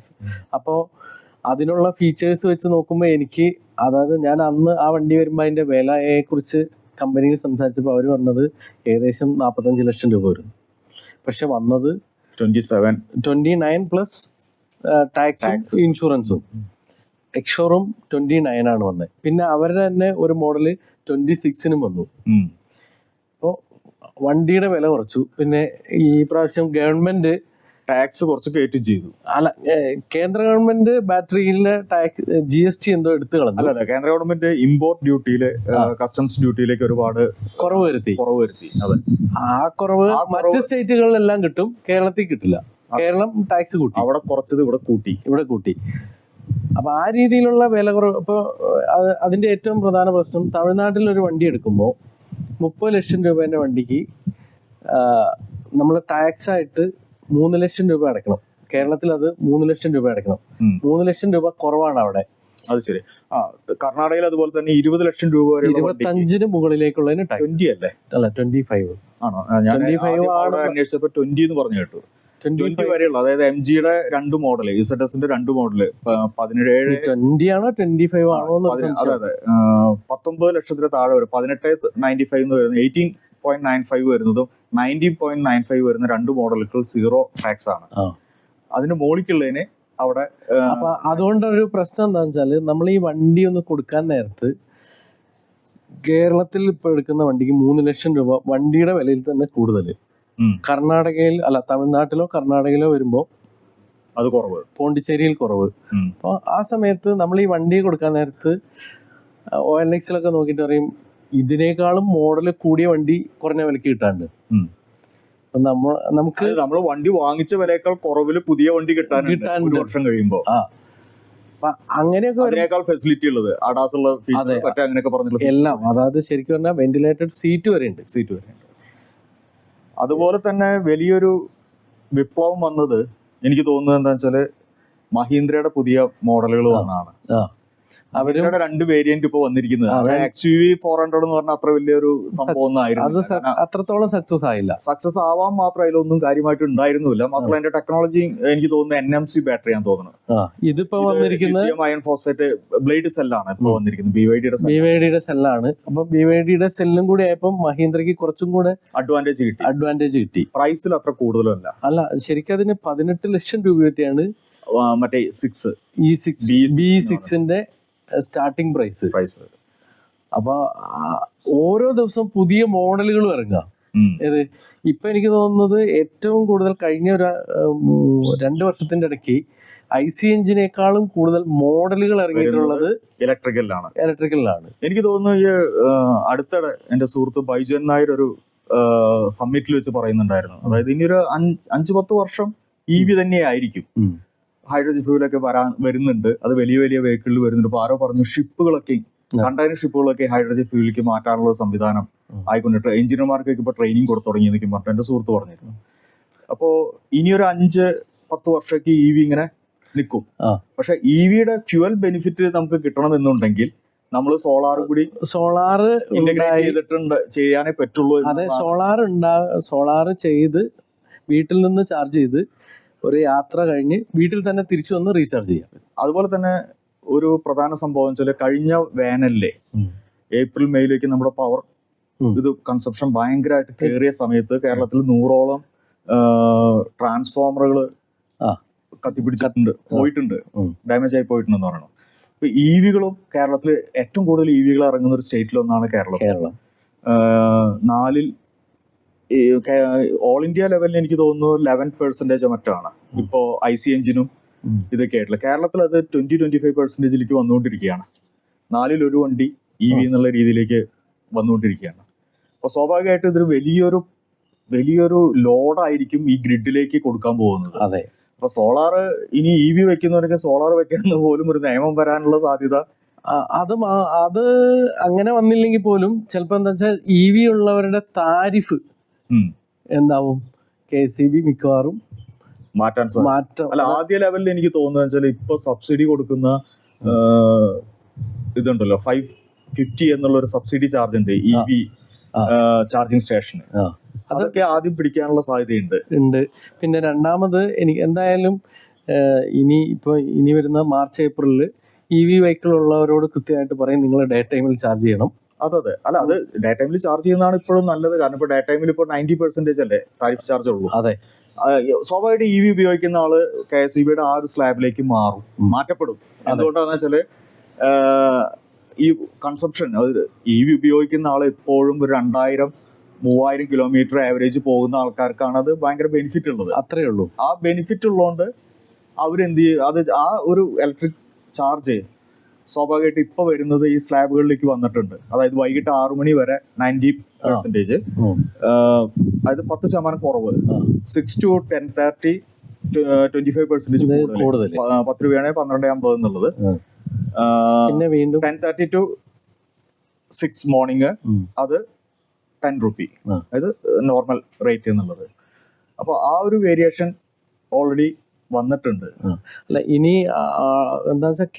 അപ്പോൾ അതിനുള്ള ഫീച്ചേഴ്സ് വെച്ച് നോക്കുമ്പോൾ എനിക്ക്, അതായത് ഞാൻ അന്ന് ആ വണ്ടി വരുമ്പോൾ അതിന്റെ വിലയെ കുറിച്ച് കമ്പനിയിൽ സംസാരിച്ചപ്പോൾ അവർ പറഞ്ഞത് ഏകദേശം 45 ലക്ഷം രൂപ വരും. പക്ഷെ വന്നത് 29 പ്ലസ് ടാക്സും ഇൻഷുറൻസും. എക്സ്ഷോറൂം 29 ആണ് വന്നത്. പിന്നെ അവരുടെ തന്നെ ഒരു മോഡല് 26-നും വന്നു. അപ്പോൾ വണ്ടിയുടെ വില കുറച്ചു. പിന്നെ ഈ പ്രാവശ്യം ഗവൺമെന്റ് ടാക്സ് കുറച്ച് കയറ്റും ചെയ്തു. അല്ല, കേന്ദ്ര ഗവൺമെന്റ് ബാറ്ററിയിലെ ടാക്സ് GST എന്തോ എടുത്തു കളഞ്ഞു. അല്ല, കേന്ദ്ര ഗവൺമെന്റ് ഇമ്പോർട്ട് ഡ്യൂട്ടിയില് കസ്റ്റംസ് ഡ്യൂട്ടിയിലേക്ക് ഒരുപാട് കുറവ് വരുത്തി. അതെ, ആ കുറവ് മറ്റ് സ്റ്റേറ്റുകളിലെല്ലാം കിട്ടും, കേരളത്തിൽ കിട്ടില്ല. കേരളം ടാക്സ് കൂട്ടി, അവിടെ കുറച്ചത് ഇവിടെ കൂട്ടി. അപ്പൊ ആ രീതിയിലുള്ള വില കുറവ്. ഇപ്പോൾ അതിന്റെ ഏറ്റവും പ്രധാന പ്രശ്നം, തമിഴ്നാട്ടിൽ ഒരു വണ്ടി എടുക്കുമ്പോൾ 30 ലക്ഷം രൂപേന്റെ വണ്ടിക്ക് നമ്മൾ ടാക്സ് ആയിട്ട് 3 ലക്ഷം രൂപ അടയ്ക്കണം. കേരളത്തിൽ അത് 3 ലക്ഷം രൂപ അടയ്ക്കണം. 3 ലക്ഷം രൂപ കുറവാണ് അവിടെ. അത് ശരി. കർണാടകയിൽ അതുപോലെ തന്നെ 20 ലക്ഷം രൂപ വരെ 25 മുകളിലേക്കുള്ളതിന് ടാക്സ് 20 അല്ലേ? അല്ല 25 ആണോ? ഞാൻ അന്വേഷിച്ചപ്പോ 20 എന്ന് പറഞ്ഞു കേട്ടു. 20 വരെയുള്ള, അതായത് MG-യുടെ 2 മോഡല്, ZS-ന്റെ 2 മോഡല് 17 20 ആണോ 25 ആണോ? അതെ 19 ലക്ഷത്തിന് താഴെ വരും. 18.95 എന്ന് വരുന്നത് 18.95 വരുന്നതും 19.95 വരുന്ന 2 മോഡലുകൾ 0 ടാക്സ് ആണ്. അതിന് മോളിക്കുള്ളതിന് അവിടെ. അപ്പൊ അതുകൊണ്ടൊരു പ്രശ്നം എന്താണെന്ന് വെച്ചാല്, നമ്മൾ ഈ വണ്ടി ഒന്ന് കൊടുക്കാൻ നേരത്ത് കേരളത്തിൽ ഇപ്പൊ എടുക്കുന്ന വണ്ടിക്ക് 3 ലക്ഷം രൂപ വണ്ടിയുടെ വിലയിൽ തന്നെ കൂടുതൽ. കർണാടകയിൽ അല്ല, തമിഴ്നാട്ടിലോ കർണാടകയിലോ വരുമ്പോ അത് കുറവ്, പോണ്ടിച്ചേരിയിൽ കുറവ്. അപ്പൊ ആ സമയത്ത് നമ്മൾ ഈ വണ്ടി കൊടുക്കാൻ നേരത്ത് OLX-ലൊക്കെ നോക്കിയിട്ട് പറയും ഇതിനേക്കാളും മോഡൽ കൂടിയ വണ്ടി കുറഞ്ഞ വിലക്ക് കിട്ടാണ്ട്. നമുക്ക് നമ്മൾ വണ്ടി വാങ്ങിച്ച വിലയേക്കാൾ കുറവില് പുതിയ വണ്ടി കിട്ടാൻ ഒരു വർഷം കഴിയുമ്പോ അങ്ങനെയൊക്കെ ഫെസിലിറ്റി ഉള്ളത്, അഡാസ് ഉള്ള അങ്ങനെയൊക്കെ പറഞ്ഞിട്ടുള്ള എല്ലാം. അതായത് ശരിക്കും പറഞ്ഞാൽ വെന്റിലേറ്റഡ് സീറ്റ് വരെ ഉണ്ട്. അതുപോലെ തന്നെ വലിയൊരു വിപ്ലവം വന്നത് എനിക്ക് തോന്നുന്നത് എന്താ വെച്ചാല്, മഹീന്ദ്രയുടെ പുതിയ മോഡലുകൾ വന്നാണ്. അവരുടെ 2 വേരിയന്റ് ഇപ്പൊ വന്നിരിക്കുന്നത്. XUV 400 എന്ന് പറഞ്ഞാൽ അത്ര വലിയൊരു സംഭവം ഒന്നും ആയിരുന്നു, അത്രത്തോളം സക്സസ് ആയില്ല. സക്സസ് ആവാൻ മാത്രം അതിലൊന്നും കാര്യമായിട്ട് ഉണ്ടായിരുന്നില്ല. മാത്രമല്ല അതിന്റെ ടെക്നോളജി എനിക്ക് തോന്നുന്നു NMC ബാറ്ററി ഞാൻ തോന്നുന്നു. ഇതിപ്പോ വന്നിരിക്കുന്നത് അയൺ ഫോസ്ഫേറ്റ് ബ്ലേഡ് സെല്ലാണ് ഇപ്പൊ വന്നിരിക്കുന്നത്, BYD-യുടെ സെല്ലാണ്. അപ്പൊ BYD-യുടെ സെല്ലും കൂടി ആയപ്പോ മഹീന്ദ്രയ്ക്ക് കുറച്ചും കൂടെ അഡ്വാൻറ്റേജ് കിട്ടി. പ്രൈസിൽ അത്ര കൂടുതലല്ല. അല്ല, ശരിക്കും അതിന് 18 ലക്ഷം രൂപയാണ് മറ്റേ B6-ന്റെ സ്റ്റാർട്ടിംഗ് പ്രൈസ്. അപ്പൊ ഓരോ ദിവസവും പുതിയ മോഡലുകൾ ഇറങ്ങുക. ഇപ്പൊ എനിക്ക് തോന്നുന്നത് ഏറ്റവും കൂടുതൽ കഴിഞ്ഞ ഒരു 2 വർഷത്തിന്റെ ഇടയ്ക്ക് IC എഞ്ചിനേക്കാളും കൂടുതൽ മോഡലുകൾ ഇറങ്ങിയിട്ടുള്ളത് ഇലക്ട്രിക്കലിലാണ്. എനിക്ക് തോന്നുന്നു ഈ അടുത്തിടെ എന്റെ സുഹൃത്ത് ബൈജൻ നായർ ഒരു സമ്മിറ്റിൽ വെച്ച് പറയുന്നുണ്ടായിരുന്നു, അതായത് ഇനിയൊരു 5-10 വർഷം EV തന്നെയായിരിക്കും. ഹൈഡ്രജൻ ഫ്യൂലൊക്കെ വരുന്നുണ്ട്, അത് വലിയ വലിയ വെഹിക്കിളിൽ വരുന്നുണ്ട്. ഇപ്പൊ ആരോ പറഞ്ഞു ഷിപ്പുകളൊക്കെ, കണ്ടെയ്നർ ഷിപ്പുകളൊക്കെ ഹൈഡ്രജൻ ഫ്യൂലിലേക്ക് മാറ്റാനുള്ള സംവിധാനം ആയിക്കൊണ്ടിട്ട് എഞ്ചിനീയർമാർക്കൊക്കെ ഇപ്പൊ ട്രെയിനിങ് കൊടുത്തു തുടങ്ങി എന്നൊക്കെ പറഞ്ഞിട്ട് എന്റെ സുഹൃത്ത് പറഞ്ഞിരുന്നു. അപ്പോ ഇനിയൊരു 5-10 വർഷമൊക്കെ EV ഇങ്ങനെ നിൽക്കും. പക്ഷെ EV-യുടെ ഫ്യൂവൽ ബെനിഫിറ്റ് നമുക്ക് കിട്ടണമെന്നുണ്ടെങ്കിൽ നമ്മൾ സോളാർ ഇന്റഗ്രേറ്റ് ചെയ്തിട്ടുണ്ട് ചെയ്യാനേ പറ്റുള്ളൂ. അതെ, സോളാർ ചെയ്ത് വീട്ടിൽ നിന്ന് ചാർജ് ചെയ്ത് ഒരു യാത്ര കഴിഞ്ഞ് വീട്ടിൽ തന്നെ തിരിച്ചു വന്ന് റീചാർജ് ചെയ്യാം. അതുപോലെ തന്നെ ഒരു പ്രധാന സംഭവം വെച്ചാൽ, കഴിഞ്ഞ വേനലിലെ ഏപ്രിൽ മെയ്യിലേക്ക് നമ്മുടെ പവർ കൺസപ്ഷൻ ഭയങ്കരമായിട്ട് കയറിയ സമയത്ത് കേരളത്തിൽ 100ഓളം ട്രാൻസ്ഫോമറുകൾ പോയിട്ടുണ്ട്, ഡാമേജ് ആയി പോയിട്ടുണ്ടെന്ന് പറയണം. ഇപ്പൊ EV-കളും കേരളത്തിൽ ഏറ്റവും കൂടുതൽ EV-കൾ ഇറങ്ങുന്ന ഒരു സ്റ്റേറ്റിലൊന്നാണ് കേരളം. 4 ഓൾ ഇന്ത്യ ലെവലിൽ എനിക്ക് തോന്നുന്നു 11% മറ്റാണ് ഇപ്പോ IC എഞ്ചിനും ഇതൊക്കെ ആയിട്ടുള്ള. കേരളത്തിൽ അത് 20-25% വന്നുകൊണ്ടിരിക്കുകയാണ്. 4ൽ 1 വണ്ടി EV എന്നുള്ള രീതിയിലേക്ക് വന്നുകൊണ്ടിരിക്കുകയാണ്. അപ്പൊ സ്വാഭാവികമായിട്ടും ഇതൊരു വലിയൊരു ലോഡായിരിക്കും ഈ ഗ്രിഡിലേക്ക് കൊടുക്കാൻ പോകുന്നത്. അതെ. അപ്പൊ സോളാർ ഇനി EV വെക്കുന്നവരൊക്കെ സോളാർ വെക്കണമെന്ന് പോലും ഒരു നിയമം വരാനുള്ള സാധ്യത. അത് അങ്ങനെ വന്നില്ലെങ്കിൽ പോലും ചിലപ്പോ എന്താ വെച്ചാൽ EV ഉള്ളവരുടെ താരിഫ് എന്താവും, KCB മിക്കവാറും മാറ്റം. അല്ല, ആദ്യ ലെവലിൽ എനിക്ക് തോന്നുന്നത് വെച്ചാൽ ഇപ്പൊ സബ്സിഡി കൊടുക്കുന്ന ഇതുണ്ടല്ലോ 550 എന്നുള്ള ഒരു സബ്സിഡി ചാർജ് ഉണ്ട് EV ചാർജിങ് സ്റ്റേഷന്. അതൊക്കെ ആദ്യം പിടിക്കാനുള്ള സാധ്യതയുണ്ട്. പിന്നെ രണ്ടാമത് എനിക്ക് എന്തായാലും ഇനി വരുന്ന മാർച്ച് ഏപ്രിലിൽ EV വെഹിക്കിൾ ഉള്ളവരോട് കൃത്യമായിട്ട് പറയും, നിങ്ങൾ ഡേ ടൈമിൽ ചാർജ് ചെയ്യണം. അതെ. അല്ല, അത് ഡേ ടൈമിൽ ചാർജ് ചെയ്യുന്നതാണ് ഇപ്പോഴും നല്ലത്. കാരണം ഇപ്പൊ ഡേ ടൈമിൽ ഇപ്പോൾ 90% അല്ലേ താരിഫ് ചാർജ് ഉള്ളൂ. അതെ. സ്വാഭാവികമായിട്ട് EV ഉപയോഗിക്കുന്ന ആള് KSEB-യുടെ ആ ഒരു സ്ലാബിലേക്ക് മാറ്റപ്പെടും. എന്തുകൊണ്ടാന്ന് വെച്ചാല് ഈ കൺസപ്ഷൻ, EV ഉപയോഗിക്കുന്ന ആൾ എപ്പോഴും ഒരു 2000-3000 കിലോമീറ്റർ ആവറേജ് പോകുന്ന ആൾക്കാർക്കാണ് അത് ഭയങ്കര ബെനിഫിറ്റ് ഉള്ളത്. അത്രേ ഉള്ളൂ. ആ ബെനിഫിറ്റ് ഉള്ളതുകൊണ്ട് അവരെന്ത് ചെയ്യും, അത് ആ ഒരു ഇലക്ട്രിക് ചാർജ് സ്വാഭാവികമായിട്ട് ഇപ്പൊ വരുന്നത് ഈ സ്ലാബുകളിലേക്ക് വന്നിട്ടുണ്ട്. അതായത് വൈകിട്ട് 6 മണി വരെ 90%, അതായത് 10% കുറവ്. 6 to 10:30 25% കൂടുതൽ. 10 രൂപയാണ് 12.50 എന്നുള്ളത്. പിന്നെ വീണ്ടും 10:30 to 6 മോർണിംഗ് അത് 10 രൂപി, അതായത് നോർമൽ റേറ്റ് എന്നുള്ളത്. അപ്പോൾ ആ ഒരു വേരിയേഷൻ ഓൾറെഡി വന്നിട്ടുണ്ട്. അല്ല ഇനി എന്താ വെച്ചാൽ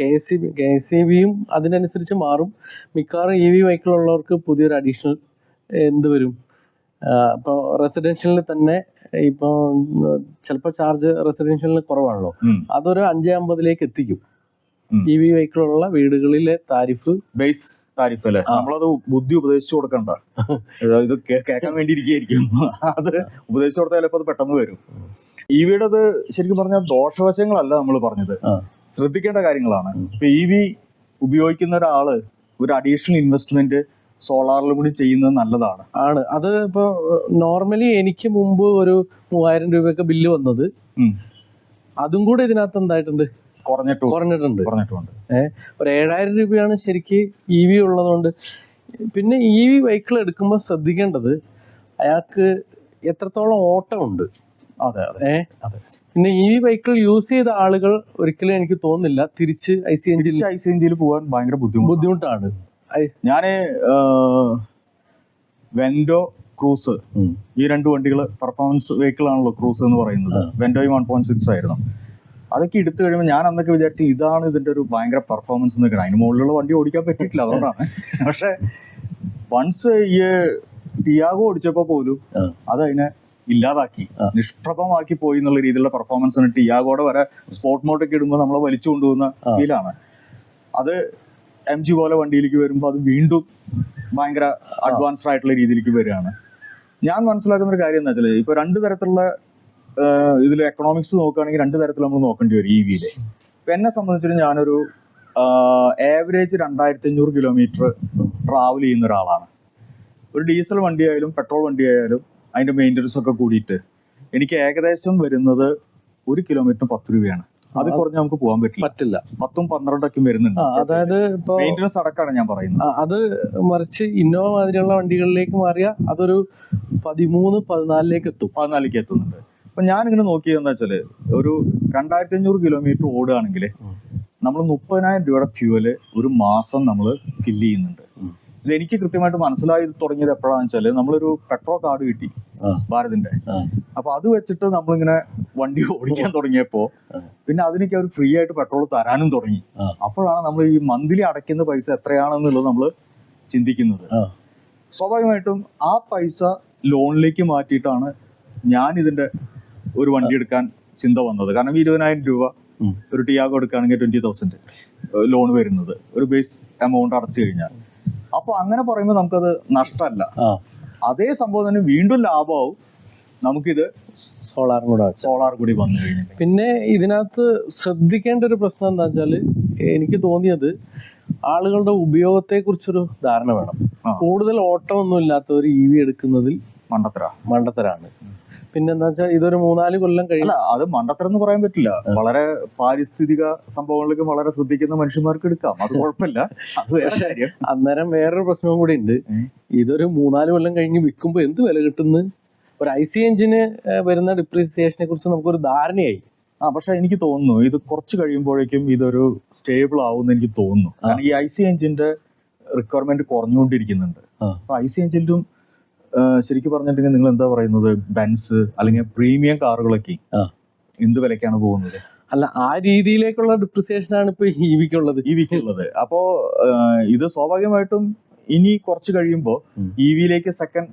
KSEBയും അതിനനുസരിച്ച് മാറും. മിക്കവാറും EV വെഹിക്കിളുള്ളവർക്ക് പുതിയൊരു അഡീഷണൽ എന്ത് വരും, ഇപ്പോൾ റെസിഡൻഷ്യലിൽ തന്നെ ഇപ്പോൾ ചിലപ്പോൾ ചാർജ് റെസിഡൻഷ്യലിന് കുറവാണല്ലോ, അതൊരു 5.50 എത്തിക്കും. EV വെഹിക്കിളുള്ള വീടുകളിലെ ബേസ് താരിഫ് അല്ലേ, നമ്മളത് ബുദ്ധി ഉപദേശിച്ചു കൊടുക്കണ്ട, ഇത് കേൾക്കാൻ വേണ്ടി ഇരിക്കുകയായിരിക്കും. അത് ഉപദേശിച്ചു കൊടുത്താൽ ചിലപ്പോൾ അത് പെട്ടെന്ന് വരും. EVയുടെ അത് ശരിക്കും പറഞ്ഞാൽ ദോഷവശങ്ങളല്ല നമ്മൾ പറഞ്ഞത്, ശ്രദ്ധിക്കേണ്ട കാര്യങ്ങളാണ്. ഇപ്പൊ EV ഉപയോഗിക്കുന്ന ഒരാള് ഒരു അഡീഷണൽ ഇൻവെസ്റ്റ്മെന്റ് സോളാറിലും കൂടി ചെയ്യുന്നത് നല്ലതാണ്. അത് ഇപ്പോൾ നോർമലി എനിക്ക് മുമ്പ് ഒരു 3000 രൂപയൊക്കെ ബില്ല് വന്നത്, അതും കൂടെ ഇതിനകത്ത് എന്തായിട്ടുണ്ട്, കുറഞ്ഞിട്ടുണ്ട്. ഒരു 7000 രൂപയാണ് ശരിക്ക് EV ഉള്ളതുകൊണ്ട്. പിന്നെ EV വെഹിക്കിൾ എടുക്കുമ്പോൾ ശ്രദ്ധിക്കേണ്ടത് അയാൾക്ക് എത്രത്തോളം ഓട്ടമുണ്ട്. പിന്നെ EV വെഹിക്കിൾ യൂസ് ചെയ്ത ആളുകൾ ഒരിക്കലും എനിക്ക് തോന്നുന്നില്ല തിരിച്ച് IC എഞ്ചിനിൽ പോകാൻ ഭയങ്കര ബുദ്ധിമുട്ടാണ്. ഞാന് വെൻഡോ, ക്രൂസ്, ഈ 2 വണ്ടികൾ പെർഫോമൻസ് വെഹിക്കിൾ ആണല്ലോ ക്രൂസ് എന്ന് പറയുന്നത്. വെൻഡോയും 1.6 ആയിരുന്നു. അതൊക്കെ എടുത്തു കഴിയുമ്പോൾ ഞാൻ അന്നൊക്കെ വിചാരിച്ചു ഇതാണ് ഇതിന്റെ ഒരു ഭയങ്കര പെർഫോമൻസ് എന്നൊക്കെ. അതിന് മുകളിലുള്ള വണ്ടി ഓടിക്കാൻ പറ്റിയിട്ടില്ല, അതുകൊണ്ടാണ്. പക്ഷെ വൺസ് ഈ ടിയാഗോ ഓടിച്ചപ്പോൾ പോലും അതതിനെ ഇല്ലാതാക്കി, നിഷ്പ്രഭമാക്കി പോയി എന്നുള്ള രീതിയിലുള്ള പെർഫോമൻസ് ആണ്. ടിയാഗോടെ വരെ സ്പോർട്ട് മോഡൊക്കെ ഇടുമ്പോൾ നമ്മളെ വലിച്ചു കൊണ്ടുപോകുന്ന ഫീലാണ്. അത് MG പോലെ വണ്ടിയിലേക്ക് വരുമ്പോൾ അത് വീണ്ടും ഭയങ്കര അഡ്വാൻസ്ഡ് ആയിട്ടുള്ള രീതിയിലേക്ക് വരികയാണ്. ഞാൻ മനസ്സിലാക്കുന്ന ഒരു കാര്യം എന്താ വെച്ചാൽ, ഇപ്പൊ 2 തരത്തിലുള്ള ഇതിൽ എക്കണോമിക്സ് നോക്കുകയാണെങ്കിൽ 2 തരത്തിൽ നമ്മൾ നോക്കേണ്ടി വരും EVയില്. ഇപ്പൊ എന്നെ സംബന്ധിച്ചിട്ട് ഞാനൊരു ആവറേജ് 2500 കിലോമീറ്റർ ട്രാവൽ ചെയ്യുന്ന ഒരാളാണ്. ഒരു ഡീസൽ വണ്ടി ആയാലും പെട്രോൾ വണ്ടി ആയാലും അതിന്റെ മെയിൻ്റനൻസ് ഒക്കെ കൂടിയിട്ട് എനിക്ക് ഏകദേശം വരുന്നത് 1 കിലോമീറ്ററിന് 10 രൂപയാണ്. അത് കുറഞ്ഞ് നമുക്ക് പോകാൻ പറ്റില്ല. 10-12 വരുന്നുണ്ട്. അതായത് ഇപ്പൊ മെയിൻ്റനൻസ് അടക്കമാണ് ഞാൻ പറയുന്നത്. അത് മറിച്ച് ഇന്നോവ മാതിരിയുള്ള വണ്ടികളിലേക്ക് മാറിയാൽ അതൊരു 13-14 എത്തുന്നുണ്ട്. അപ്പൊ ഞാനിങ്ങനെ നോക്കിയതെന്ന് വെച്ചാല്, ഒരു 2500 കിലോമീറ്റർ ഓടുകയാണെങ്കിൽ നമ്മൾ 30,000 രൂപയുടെ ഫ്യൂവല് ഒരു മാസം നമ്മൾ ഫില്ല് ചെയ്യുന്നുണ്ട്. ഇതെനിക്ക് കൃത്യമായിട്ട് മനസ്സിലായി തുടങ്ങിയത് എപ്പോഴാണെന്ന് വെച്ചാല്, നമ്മളൊരു പെട്രോൾ കാർഡ് കിട്ടി ഭാരതിന്റെ. അപ്പൊ അത് വെച്ചിട്ട് നമ്മളിങ്ങനെ വണ്ടി ഓടിക്കാൻ തുടങ്ങിയപ്പോ പിന്നെ അതിനൊക്കെ അവർ ഫ്രീ ആയിട്ട് പെട്രോൾ തരാനും തുടങ്ങി. അപ്പോഴാണ് നമ്മൾ ഈ മന്ത്ലി അടയ്ക്കുന്ന പൈസ എത്രയാണെന്നുള്ളത് നമ്മൾ ചിന്തിക്കുന്നത്. സ്വാഭാവികമായിട്ടും ആ പൈസ ലോണിലേക്ക് മാറ്റിയിട്ടാണ് ഞാൻ ഇതിന്റെ ഒരു വണ്ടി എടുക്കാൻ ചിന്ത വന്നത്. കാരണം 20,000 രൂപ ഒരു ടിയാഗോ എടുക്കുകയാണെങ്കിൽ 20,000 ലോൺ വരുന്നത് ഒരു ബേസ് എമൗണ്ട് അടച്ചു കഴിഞ്ഞാൽ. അപ്പൊ അങ്ങനെ പറയുമ്പോൾ നമുക്കത് നഷ്ടമല്ല. അതേ സംഭവം തന്നെ വീണ്ടും ലാഭമാവും നമുക്കിത് സോളാർ കൂടി വന്നു കഴിഞ്ഞാൽ. പിന്നെ ഇതിനകത്ത് ശ്രദ്ധിക്കേണ്ട ഒരു പ്രശ്നം എന്താ വെച്ചാല്, എനിക്ക് തോന്നിയത് ആളുകളുടെ ഉപയോഗത്തെ കുറിച്ചൊരു ധാരണ വേണം. കൂടുതൽ ഓട്ടമൊന്നും ഇല്ലാത്തവർ EV എടുക്കുന്നതിൽ മണ്ടത്തരാണ്. പിന്നെന്താ വെച്ചാൽ ഇതൊരു 4 കൊല്ലം കഴിയില്ല. അത് മണ്ടത്തരം എന്ന് പറയാൻ പറ്റില്ല. വളരെ പാരിസ്ഥിതിക സംഭവങ്ങളിലേക്ക് വളരെ ശ്രദ്ധിക്കുന്ന മനുഷ്യന്മാർക്ക് എടുക്കാം, അത് കുഴപ്പമില്ല. അന്നേരം വേറൊരു പ്രശ്നവും കൂടി ഉണ്ട്. ഇതൊരു 3-4 കൊല്ലം കഴിഞ്ഞ് വിൽക്കുമ്പോൾ എന്ത് വില കിട്ടുന്നു, ഒരു IC എഞ്ചിന് വരുന്ന ഡിപ്രീസിയേഷനെ കുറിച്ച് നമുക്കൊരു ധാരണയായി. പക്ഷെ എനിക്ക് തോന്നുന്നു ഇത് കുറച്ച് കഴിയുമ്പോഴേക്കും ഇതൊരു സ്റ്റേബിൾ ആവുമെന്ന് എനിക്ക് തോന്നുന്നു. കാരണം ഈ IC എഞ്ചിന്റെ റിക്വയർമെന്റ് കുറഞ്ഞുകൊണ്ടിരിക്കുന്നുണ്ട്. അപ്പൊ IC എഞ്ചിനും ശരിക്കും പറഞ്ഞിട്ടുണ്ടെങ്കിൽ നിങ്ങൾ എന്താ പറയുന്നത്, ബെൻസ് അല്ലെങ്കിൽ പ്രീമിയം കാറുകളൊക്കെ എന്ത് വിലക്കാണ് പോകുന്നത്? അല്ല, ആ രീതിയിലേക്കുള്ള ഡിപ്രിസിയേഷൻ ആണ് ഇപ്പൊ EVക്കുള്ളത്. അപ്പോ ഇത് സ്വാഭാവികമായിട്ടും ഇനി കുറച്ച് കഴിയുമ്പോൾ EVയിലേക്ക് സെക്കൻഡ്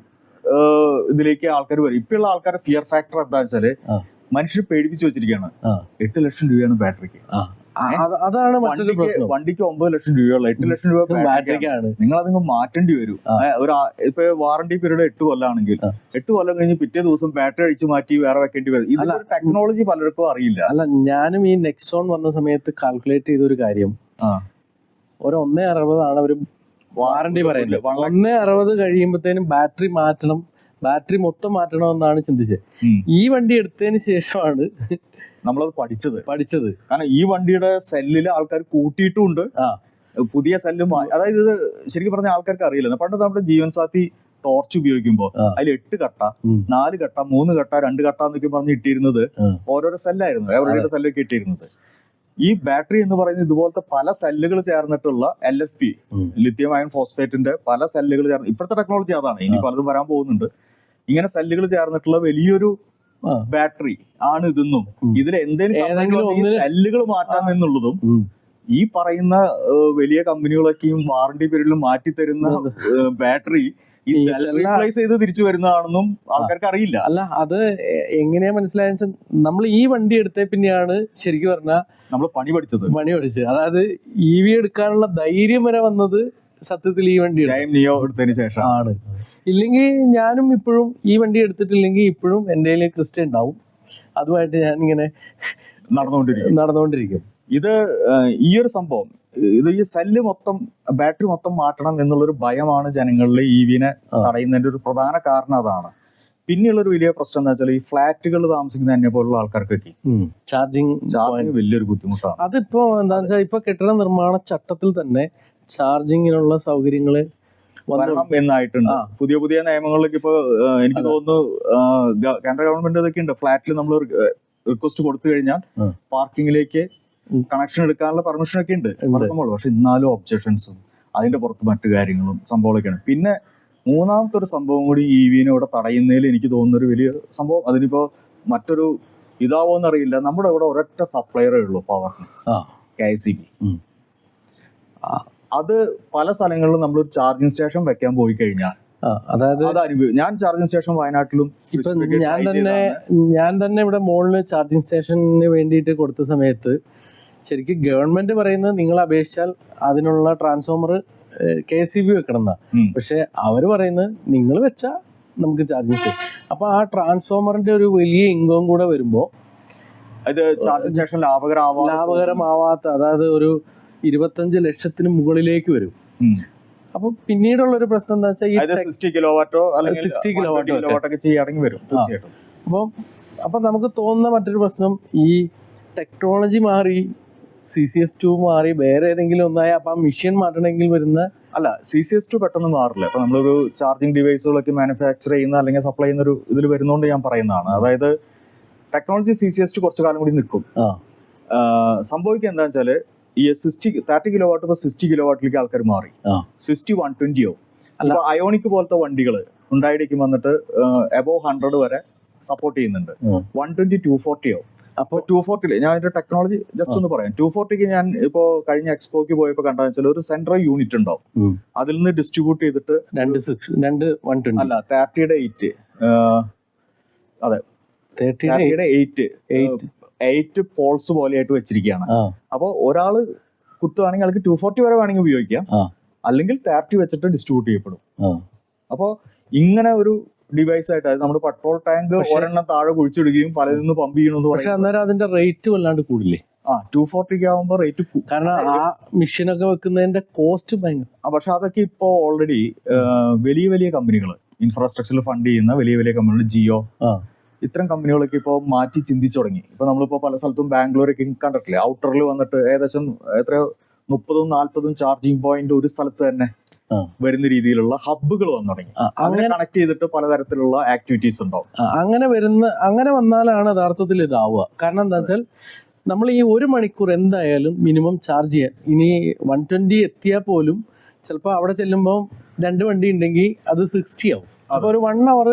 ഇതിലേക്ക് ആൾക്കാർ വരും. ഇപ്പോഴുള്ള ആൾക്കാരുടെ ഫിയർ ഫാക്ടർ എന്താ വെച്ചാല്, മനുഷ്യർ പേടിപ്പിച്ചു വെച്ചിരിക്കുകയാണ്. 8 ലക്ഷം രൂപയാണ് ബാറ്ററിക്ക്. അതാണ് വണ്ടിക്ക് 9 ലക്ഷം രൂപയുള്ള 8 ലക്ഷം രൂപ ബാറ്ററിക്കാണ്. നിങ്ങൾ അതിങ്ങ് മാറ്റേണ്ടി വരും. ഒരു ഇപ്പൊ വാറണ്ടി പീരീഡ് 8 കൊല്ലാണെങ്കിൽ 8 കൊല്ലം കഴിഞ്ഞ് പിറ്റേ ദിവസം ബാറ്ററി അഴിച്ചു മാറ്റി വേറെ വെക്കേണ്ടി വരും. ഇതിന്റെ ടെക്നോളജി പലർക്കും അറിയില്ല. അല്ല, ഞാനും ഈ നെക്സോൺ വന്ന സമയത്ത് കാൽക്കുലേറ്റ് ചെയ്തൊരു കാര്യം, ഒരു 1.60 ആണ് അവര് വാറണ്ടി പറയുന്നത്. 1.60 കഴിയുമ്പോഴത്തേനും ബാറ്ററി മൊത്തം മാറ്റണമെന്നാണ് ചിന്തിച്ചത്. ഈ വണ്ടി എടുത്തതിന് ശേഷമാണ് നമ്മളത് പഠിച്ചത്. കാരണം ഈ വണ്ടിയുടെ സെല്ലില് ആൾക്കാർ കൂട്ടിയിട്ടുമുണ്ട്, പുതിയ സെല്ലും. അതായത് ഇത് ശരിക്കും പറഞ്ഞ ആൾക്കാർക്ക് അറിയില്ല. പണ്ട് നമ്മുടെ ജീവൻ സാഥി ടോർച്ച് ഉപയോഗിക്കുമ്പോൾ അതിൽ 8 കട്ട 4 കട്ട 3 കട്ട 2 കട്ട എന്നൊക്കെ പറഞ്ഞ് ഇട്ടിരുന്നത് ഓരോരോ സെല്ലായിരുന്നു, എവരുടെ സെല്ലൊക്കെ ഇട്ടിരുന്നത്. ഈ ബാറ്ററി എന്ന് പറയുന്നത് ഇതുപോലത്തെ പല സെല്ലുകൾ ചേർന്നിട്ടുള്ള LFP, ലിഥിയം അയൺ ഫോസ്ഫേറ്റിന്റെ പല സെല്ലുകൾ ചേർന്ന്, ഇപ്പോഴത്തെ ടെക്നോളജി അതാണ്, ഇനി പലതും വരാൻ പോകുന്നുണ്ട്. ഇങ്ങനെ സെല്ലുകൾ ചേർന്നിട്ടുള്ള വലിയൊരു ബാറ്ററി ആണ് ഇതെന്നും ഇതിൽ എന്തെങ്കിലും സെല്ലുകൾ മാറ്റാം എന്നുള്ളതും ഈ പറയുന്ന വലിയ കമ്പനികളൊക്കെയും വാറണ്ടി പീരീഡിൽ മാറ്റി തരുന്ന ബാറ്ററി ഈ റീപ്ലേസ് ചെയ്ത് തിരിച്ചു വരുന്നതാണെന്നും ആൾക്കാർക്ക് അറിയില്ല. അല്ല, അത് എങ്ങനെയാ മനസ്സിലായെന്ന് വെച്ചാൽ നമ്മൾ ഈ വണ്ടി എടുത്തേ പിന്നെയാണ് ശരിക്കും പറഞ്ഞാൽ നമ്മൾ പണി പഠിച്ചത്. അതായത് EV എടുക്കാനുള്ള ധൈര്യം വരെ വന്നത് സത്യത്തിൽ ഈ വണ്ടി നിയോ എടുത്തതിന് ശേഷം ആണ്. ഇല്ലെങ്കിൽ ഞാനും ഇപ്പോഴും ഈ വണ്ടി എടുത്തിട്ടില്ലെങ്കിൽ ഇപ്പോഴും എൻ്റെ കയ്യിൽ ക്രിസ്റ്റ ഉണ്ടാവും, അതുമായിട്ട് ഞാനിങ്ങനെ നടന്നുകൊണ്ടിരിക്കും. ഇത് ഈ ഒരു സംഭവം, ഇത് ഈ സെല്ല് മൊത്തം ബാറ്ററി മൊത്തം മാറ്റണം എന്നുള്ളൊരു ഭയമാണ് ജനങ്ങളിലെ EVനെ തടയുന്നതിന്റെ ഒരു പ്രധാന കാരണം അതാണ്. പിന്നെയുള്ളൊരു വലിയ പ്രശ്നം എന്താ വെച്ചാൽ ഈ ഫ്ലാറ്റുകൾ താമസിക്കുന്ന എന്നെ പോലുള്ള ആൾക്കാർക്കൊക്കെ ചാർജിങ് വലിയൊരു ബുദ്ധിമുട്ടാണ്. അതിപ്പോ എന്താണെന്ന് വെച്ചാൽ ഇപ്പൊ കെട്ടിട നിർമ്മാണ ചട്ടത്തിൽ തന്നെ ചാർജിങ്ങിനുള്ള സൗകര്യങ്ങള് വരണം എന്നായിട്ടുണ്ട്. പുതിയ പുതിയ നിയമങ്ങളിലേക്ക് ഇപ്പൊ എനിക്ക് തോന്നുന്നു കേന്ദ്ര ഗവൺമെന്റ് ഇതൊക്കെ ഉണ്ട്. ഫ്ലാറ്റിൽ നമ്മൾ റിക്വസ്റ്റ് കൊടുത്തു കഴിഞ്ഞാൽ പാർക്കിങ്ങിലേക്ക് കണക്ഷൻ എടുക്കാനുള്ള പെർമിഷൻ ഒക്കെ ഉണ്ട് പല സംഭവം. പക്ഷെ എന്നാലും ഒബ്ജക്ഷൻസും അതിന്റെ പുറത്ത് മറ്റു കാര്യങ്ങളും സംഭവങ്ങളൊക്കെയാണ്. പിന്നെ മൂന്നാമത്തെ ഒരു സംഭവം കൂടി EVനെ ഇവിടെ തടയുന്നതിൽ എനിക്ക് തോന്നുന്ന ഒരു വലിയ സംഭവം, അതിനിപ്പോ മറ്റൊരു ഇതാവോന്ന് അറിയില്ല, നമ്മുടെ ഇവിടെ ഒരൊറ്റ സപ്ലയറേ ഉള്ളൂ പവറിന്, KSEB. അത് പല സ്ഥലങ്ങളിലും നമ്മളൊരു ചാർജിങ് സ്റ്റേഷൻ വെക്കാൻ പോയി കഴിഞ്ഞാൽ അതായത് ഞാൻ ചാർജിങ് സ്റ്റേഷൻ വയനാട്ടിലും ഇപ്പൊ ഞാൻ തന്നെ ഇവിടെ മുകളില് ചാർജിങ് സ്റ്റേഷന് വേണ്ടിയിട്ട് കൊടുത്ത സമയത്ത് ശരിക്കും ഗവൺമെന്റ് പറയുന്നത് നിങ്ങൾ അപേക്ഷിച്ചാൽ അതിനുള്ള ട്രാൻസ്ഫോമർ KSEB വെക്കണം എന്നാ. പക്ഷെ അവര് പറയുന്നത് നിങ്ങൾ വെച്ചാൽ നമുക്ക് ചാർജിങ് സ്റ്റേഷൻ. അപ്പൊ ആ ട്രാൻസ്ഫോമറിന്റെ ഒരു വലിയ ഇൻകം കൂടെ വരുമ്പോ ഇത് ചാർജിങ് സ്റ്റേഷൻ ലാഭകരമാവാത്ത, അതായത് ഒരു 25 ലക്ഷത്തിന് മുകളിലേക്ക് വരും. അപ്പൊ പിന്നീടുള്ള ഒരു പ്രശ്നം എന്താ വെച്ചാൽ 60 കിലോവാട്ടോ ഒക്കെ ചെയ്യുകയാണെങ്കിൽ വരും തീർച്ചയായിട്ടും. അപ്പൊ നമുക്ക് തോന്നുന്ന മറ്റൊരു പ്രശ്നം, ഈ ടെക്നോളജി മാറി CCS2 മാറി വേറെ ഏതെങ്കിലും ഒന്നായി അപ്പൊ ആ മെഷീൻ മാറ്റണമെങ്കിൽ വരുന്ന CCS2 പെട്ടെന്ന് മാറില്ല. ഇപ്പൊ നമ്മളൊരു ചാർജിങ് ഡിവൈസുകളൊക്കെ മാനുഫാക്ചർ ചെയ്യുന്ന അല്ലെങ്കിൽ സപ്ലൈ ചെയ്യുന്ന ഒരു ഇതിൽ വരുന്നോണ്ട് ഞാൻ പറയുന്നതാണ്. അതായത് ടെക്നോളജി CCS2 കുറച്ചു കാലം കൂടി നിൽക്കും. സംഭവിക്കുക എന്താണെന്ന് വെച്ചാല് ഈ 30 കിലോവാട്ട് ഇപ്പൊ 60 കിലോവാട്ടിലേക്ക് ആൾക്കാർ മാറി. 60 120 അല്ല അയോണിക് പോലത്തെ വണ്ടികൾ ഉണ്ടായിടേക്ക് വന്നിട്ട് അബോവ് 100 വരെ സപ്പോർട്ട് ചെയ്യുന്നുണ്ട്. 120 240 അപ്പൊ 240 ഞാൻ അതിന്റെ ടെക്നോളജി ജസ്റ്റ് ഒന്ന് പറയാം. 240 ഞാൻ ഇപ്പോ കഴിഞ്ഞ എക്സ്പോക്ക് പോയപ്പോ കണ്ടെന്ന് വെച്ചാൽ ഒരു സെൻട്രൽ യൂണിറ്റ് ഉണ്ടാവും, അതിൽ നിന്ന് ഡിസ്ട്രിബ്യൂട്ട് ചെയ്തിട്ട് 30യുടെ 8 അതെ 30യുടെ 8 പോൾസ് പോലെയായിട്ട് വെച്ചിരിക്കുകയാണ്. അപ്പൊ ഒരാള് കുത്തുവാണെങ്കിൽ ആൾക്ക് 240 വരെ വേണമെങ്കിൽ ഉപയോഗിക്കാം, അല്ലെങ്കിൽ 30 വെച്ചിട്ട് ഡിസ്ട്രിബ്യൂട്ട് ചെയ്യപ്പെടും. അപ്പൊ ഇങ്ങനെ ഒരു ഡിവൈസ് ആയിട്ട്, അതായത് നമ്മുടെ പെട്രോൾ ടാങ്ക് ഒരെണ്ണം താഴെ കുഴിച്ചിടുകയും പലതിന്ന് പമ്പ് ചെയ്യണമെന്ന് പറയും. അന്നേരം അതിന്റെ റേറ്റ് വല്ലാണ്ട് കൂടില്ലേ? 240 ആവുമ്പോ റേറ്റ്, കാരണം ആ മെഷീനൊക്കെ വെക്കുന്നതിന്റെ കോസ്റ്റ് ഭയങ്കര. പക്ഷെ അതൊക്കെ ഇപ്പോ ഓൾറെഡി വലിയ വലിയ കമ്പനികൾ, ഇൻഫ്രാസ്ട്രക്ചറിൽ ഫണ്ട് ചെയ്യുന്ന വലിയ വലിയ കമ്പനികൾ, ജിയോ ഇത്തരം കമ്പനികളൊക്കെ ഇപ്പോൾ മാറ്റി ചിന്തിച്ചു തുടങ്ങി. ഇപ്പൊ നമ്മളിപ്പോ പല സ്ഥലത്തും ബാംഗ്ലൂരൊക്കെ കണ്ടിട്ടില്ലേ, ഔട്ടറിൽ വന്നിട്ട് ഏകദേശം എത്രയോ 30-40 ചാർജിങ് പോയിന്റ് ഒരു സ്ഥലത്ത് തന്നെ വരുന്ന രീതിയിലുള്ള ഹബ്ബുകൾ വന്നു തുടങ്ങി. അങ്ങനെ കണക്ട് ചെയ്തിട്ട് പലതരത്തിലുള്ള ആക്ടിവിറ്റീസ് ഉണ്ടാവും. അങ്ങനെ വന്നാലാണ് യഥാർത്ഥത്തിൽ ഇതാവുക. കാരണം എന്താ വെച്ചാൽ നമ്മൾ ഈ 1 മണിക്കൂർ എന്തായാലും മിനിമം ചാർജ് ചെയ്യാൻ, ഇനി 120 എത്തിയാൽ പോലും ചിലപ്പോൾ അവിടെ ചെല്ലുമ്പോൾ 2 വണ്ടി ഉണ്ടെങ്കിൽ അത് 60 ആവും. അപ്പോൾ ഒരു 1 hour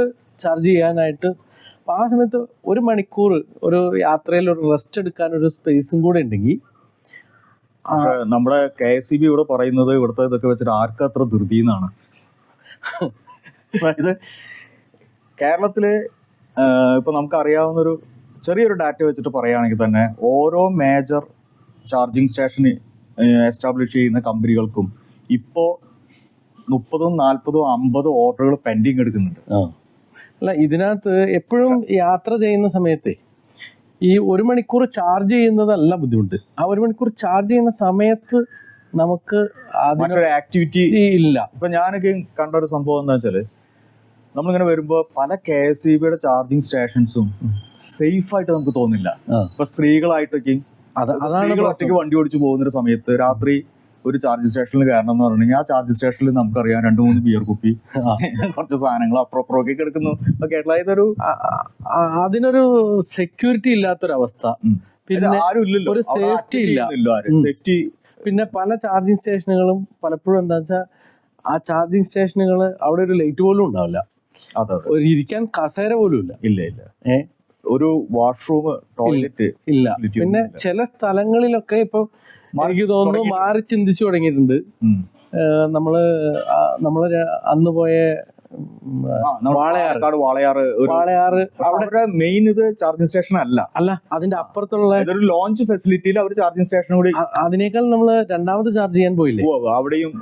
ചാർജ് ചെയ്യാനായിട്ട്, അപ്പോൾ ആ സമയത്ത് 1 മണിക്കൂർ ഒരു യാത്രയിൽ ഒരു റെസ്റ്റ് എടുക്കാൻ ഒരു സ്പേസും കൂടെ ഉണ്ടെങ്കിൽ. നമ്മുടെ KSEB ഇവിടെ പറയുന്നത് ഇവിടുത്തെ ഇതൊക്കെ വെച്ചിട്ട് ആർക്കും അത്ര ധൃതി എന്നാണ്. അതായത് കേരളത്തില് ഇപ്പൊ നമുക്ക് അറിയാവുന്നൊരു ചെറിയൊരു ഡാറ്റ വെച്ചിട്ട് പറയുകയാണെങ്കിൽ തന്നെ ഓരോ മേജർ ചാർജിങ് സ്റ്റേഷൻ എസ്റ്റാബ്ലിഷ് ചെയ്യുന്ന കമ്പനികൾക്കും ഇപ്പോ 30, 40, 50 ഓർഡറുകൾ പെൻഡിങ് എടുക്കുന്നുണ്ട്. അല്ല, ഇതിനകത്ത് എപ്പോഴും യാത്ര ചെയ്യുന്ന സമയത്തെ ഈ 1 മണിക്കൂർ ചാർജ് ചെയ്യുന്നതല്ല ബുദ്ധിമുട്ട്. ആ 1 മണിക്കൂർ ചാർജ് ചെയ്യുന്ന സമയത്ത് നമുക്ക് അതിനൊരു ആക്ടിവിറ്റി ഇല്ല. ഇപ്പൊ ഞാനൊക്കെ കണ്ട ഒരു സംഭവം എന്താ വെച്ചാല്, നമ്മളിങ്ങനെ വരുമ്പോ പല KSEBയുടെ ചാർജിങ് സ്റ്റേഷൻസും സേഫ് ആയിട്ട് നമുക്ക് തോന്നില്ല. ഇപ്പൊ സ്ത്രീകളായിട്ടൊക്കെ ഒറ്റയ്ക്ക് വണ്ടി ഓടിച്ചു പോകുന്ന സമയത്ത് രാത്രി ഒരു ചാർജിങ് സ്റ്റേഷനിൽ കാരണം എന്ന് പറഞ്ഞാൽ ആ ചാർജിങ് സ്റ്റേഷനിൽ നമുക്കറിയാം 2-3 ബിയർ കുപ്പി കുറച്ച് സാധനങ്ങൾ അപ്പുറമൊക്കെ കിടക്കുന്നു. കേരള ഇതൊരു അതിനൊരു സെക്യൂരിറ്റി ഇല്ലാത്തൊരവസ്ഥ, പിന്നെ ആരും ഇല്ലല്ലോ, ഒരു സേഫ്റ്റി ഇല്ല. സേഫ്റ്റി. പിന്നെ പല ചാർജിങ് സ്റ്റേഷനുകളും പലപ്പോഴും എന്താ വെച്ചാൽ ആ ചാർജിങ് സ്റ്റേഷനുകൾ അവിടെ ഒരു ലൈറ്റ് പോലും ഉണ്ടാവില്ല, ഒരു ഇരിക്കാൻ കസേര പോലും ഇല്ല. ഒരു വാഷ്റൂം, ടോയ്ലറ്റ് ഇല്ല. പിന്നെ ചില സ്ഥലങ്ങളിലൊക്കെ ഇപ്പൊ എനിക്ക് തോന്നുന്നു മാറി ചിന്തിച്ചു തുടങ്ങിയിട്ടുണ്ട്. നമ്മള് അന്ന് പോയ വാളയാറ് അവിടെ മെയിൻ ഇത് ചാർജിങ് സ്റ്റേഷൻ അല്ല, അതിന്റെ അപ്പുറത്തുള്ള ഇതൊരു ലോഞ്ച് ഫെസിലിറ്റിയിൽ അവർ ചാർജിങ് സ്റ്റേഷൻ കൂടി. അതിനേക്കാൾ നമ്മള് രണ്ടാമത് ചാർജ് ചെയ്യാൻ പോയില്ലേ, അവിടെയും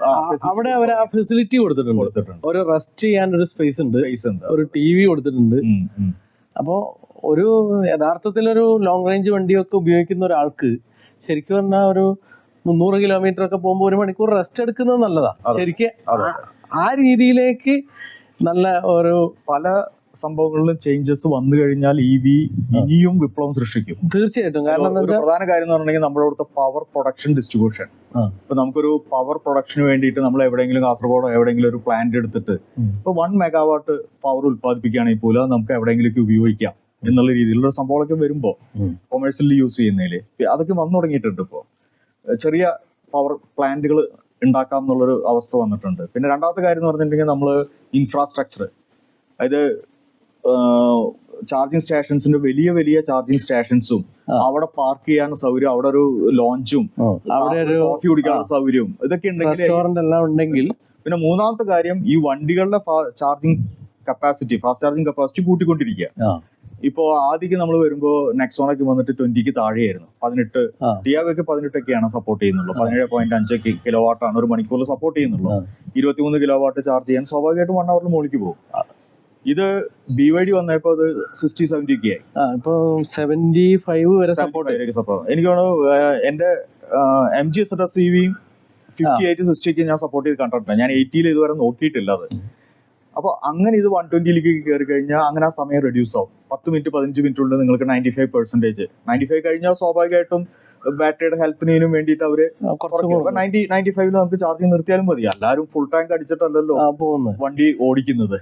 അവിടെ അവർ ആ ഫെസിലിറ്റി കൊടുത്തിട്ടുണ്ട്. ഒരു റെസ്റ്റ് ചെയ്യാൻ ഒരു സ്പേസ് ഉണ്ട്, ഒരു TV കൊടുത്തിട്ടുണ്ട്. അപ്പോ ഒരു യഥാർത്ഥത്തിലൊരു ലോങ് റേഞ്ച് വണ്ടിയൊക്കെ ഉപയോഗിക്കുന്ന ഒരാൾക്ക് ശരിക്കും പറഞ്ഞാൽ ഒരു 300 കിലോമീറ്റർ ഒക്കെ പോകുമ്പോൾ 1 മണിക്കൂർ റെസ്റ്റ് എടുക്കുന്നത് നല്ലതാ. ശരിക്കും ആ രീതിയിലേക്ക് നല്ല ഒരു പല സംഭവങ്ങളിലും ചേഞ്ചസ് വന്നു കഴിഞ്ഞാൽ EV ഇനിയും വിപ്ലവം സൃഷ്ടിക്കും തീർച്ചയായിട്ടും. കാരണം പ്രധാന കാര്യം എന്ന് പറഞ്ഞിട്ടുണ്ടെങ്കിൽ നമ്മുടെ അവിടുത്തെ പവർ പ്രൊഡക്ഷൻ ഡിസ്ട്രിബ്യൂഷൻ. ഇപ്പൊ നമുക്കൊരു പവർ പ്രൊഡക്ഷന് വേണ്ടിയിട്ട് നമ്മൾ എവിടെയെങ്കിലും കാസർഗോഡോ എവിടെയെങ്കിലും ഒരു പ്ലാന്റ് എടുത്തിട്ട് ഇപ്പൊ 1 മെഗാവാട്ട് പവർ ഉത്പാദിപ്പിക്കുകയാണെങ്കിൽ പോലും അത് നമുക്ക് എവിടെയെങ്കിലും ഉപയോഗിക്കാം എന്നുള്ള രീതിയിലുള്ള സംഭവങ്ങളൊക്കെ വരുമ്പോൾ കൊമേഴ്സ്യലി യൂസ് ചെയ്യുന്നതിൽ അതൊക്കെ വന്നു തുടങ്ങിയിട്ടുണ്ട്. ഇപ്പോൾ ചെറിയ പവർ പ്ലാന്റുകൾ ഉണ്ടാക്കാം എന്നുള്ളൊരു അവസ്ഥ വന്നിട്ടുണ്ട്. പിന്നെ രണ്ടാമത്തെ കാര്യം എന്ന് പറഞ്ഞിട്ടുണ്ടെങ്കിൽ നമ്മൾ ഇൻഫ്രാസ്ട്രക്ചർ, അതായത് ചാർജിങ് സ്റ്റേഷൻസിന്റെ വലിയ ചാർജിങ് സ്റ്റേഷൻസും അവിടെ പാർക്ക് ചെയ്യാൻ സൗകര്യം, അവിടെ ഒരു ലോഞ്ചും അവിടെ ഒരു കോഫി കുടിക്കാനുള്ള സൗകര്യവും ഇതൊക്കെ ഉണ്ടെങ്കിൽ. പിന്നെ മൂന്നാമത്തെ കാര്യം ഈ വണ്ടികളുടെ charging capacity, fast charging capacity കൂട്ടിക്കൊണ്ടിരിക്കുക. ഇപ്പോ ആദ്യം നമ്മൾ വരുമ്പോ നെക്സോണൊക്കെ വന്നിട്ട് 20ക്ക് താഴെയായിരുന്നു, 18 ടിയാഗോയ്ക്ക് 18ഒക്കെയാണ് സപ്പോർട്ട് ചെയ്യുന്നുള്ളൂ. 17.5 കിലോ വാട്ടാണ് ഒരു മണിക്കൂറിൽ സപ്പോർട്ട് ചെയ്യുന്നുള്ളൂ. 23 കിലോ വാട്ട് ചാർജ് ചെയ്യാൻ സ്വാഭാവികമായിട്ടും 1 അവറിൽ മുകളിലേക്ക് പോകും. ഇത് BYD വന്നപ്പോ അത് 60-70 ആയി. ഇപ്പൊ 75 വരെ സപ്പോർട്ട്. എനിക്ക് തോന്നുന്നു എന്റെ MG ZS EV 58-60 ഞാൻ സപ്പോർട്ട് ചെയ്ത് കണ്ടിട്ടില്ല. ഞാൻ 80 ഇതുവരെ നോക്കിയിട്ടില്ല അത്. അപ്പോൾ അങ്ങനെ ഇത് 120ലേക്ക് കയറി കഴിഞ്ഞാൽ അങ്ങനെ ആ സമയം റെഡ്യൂസ് ആവും. 10 മിനിറ്റ് 15 മിനിറ്റ് കൊണ്ട് നിങ്ങൾക്ക് 95%. 95 കഴിഞ്ഞാൽ സ്വാഭാവികമായിട്ടും ബാറ്ററിയുടെ ഹെൽത്തിനും വേണ്ടിയിട്ട് അവര് 95 നമുക്ക് ചാർജിങ് നിർത്തിയാലും മതി. എല്ലാവരും ഫുൾ ടാങ്ക് അടിച്ചിട്ടല്ലല്ലോ വണ്ടി ഓടിക്കുന്നത്.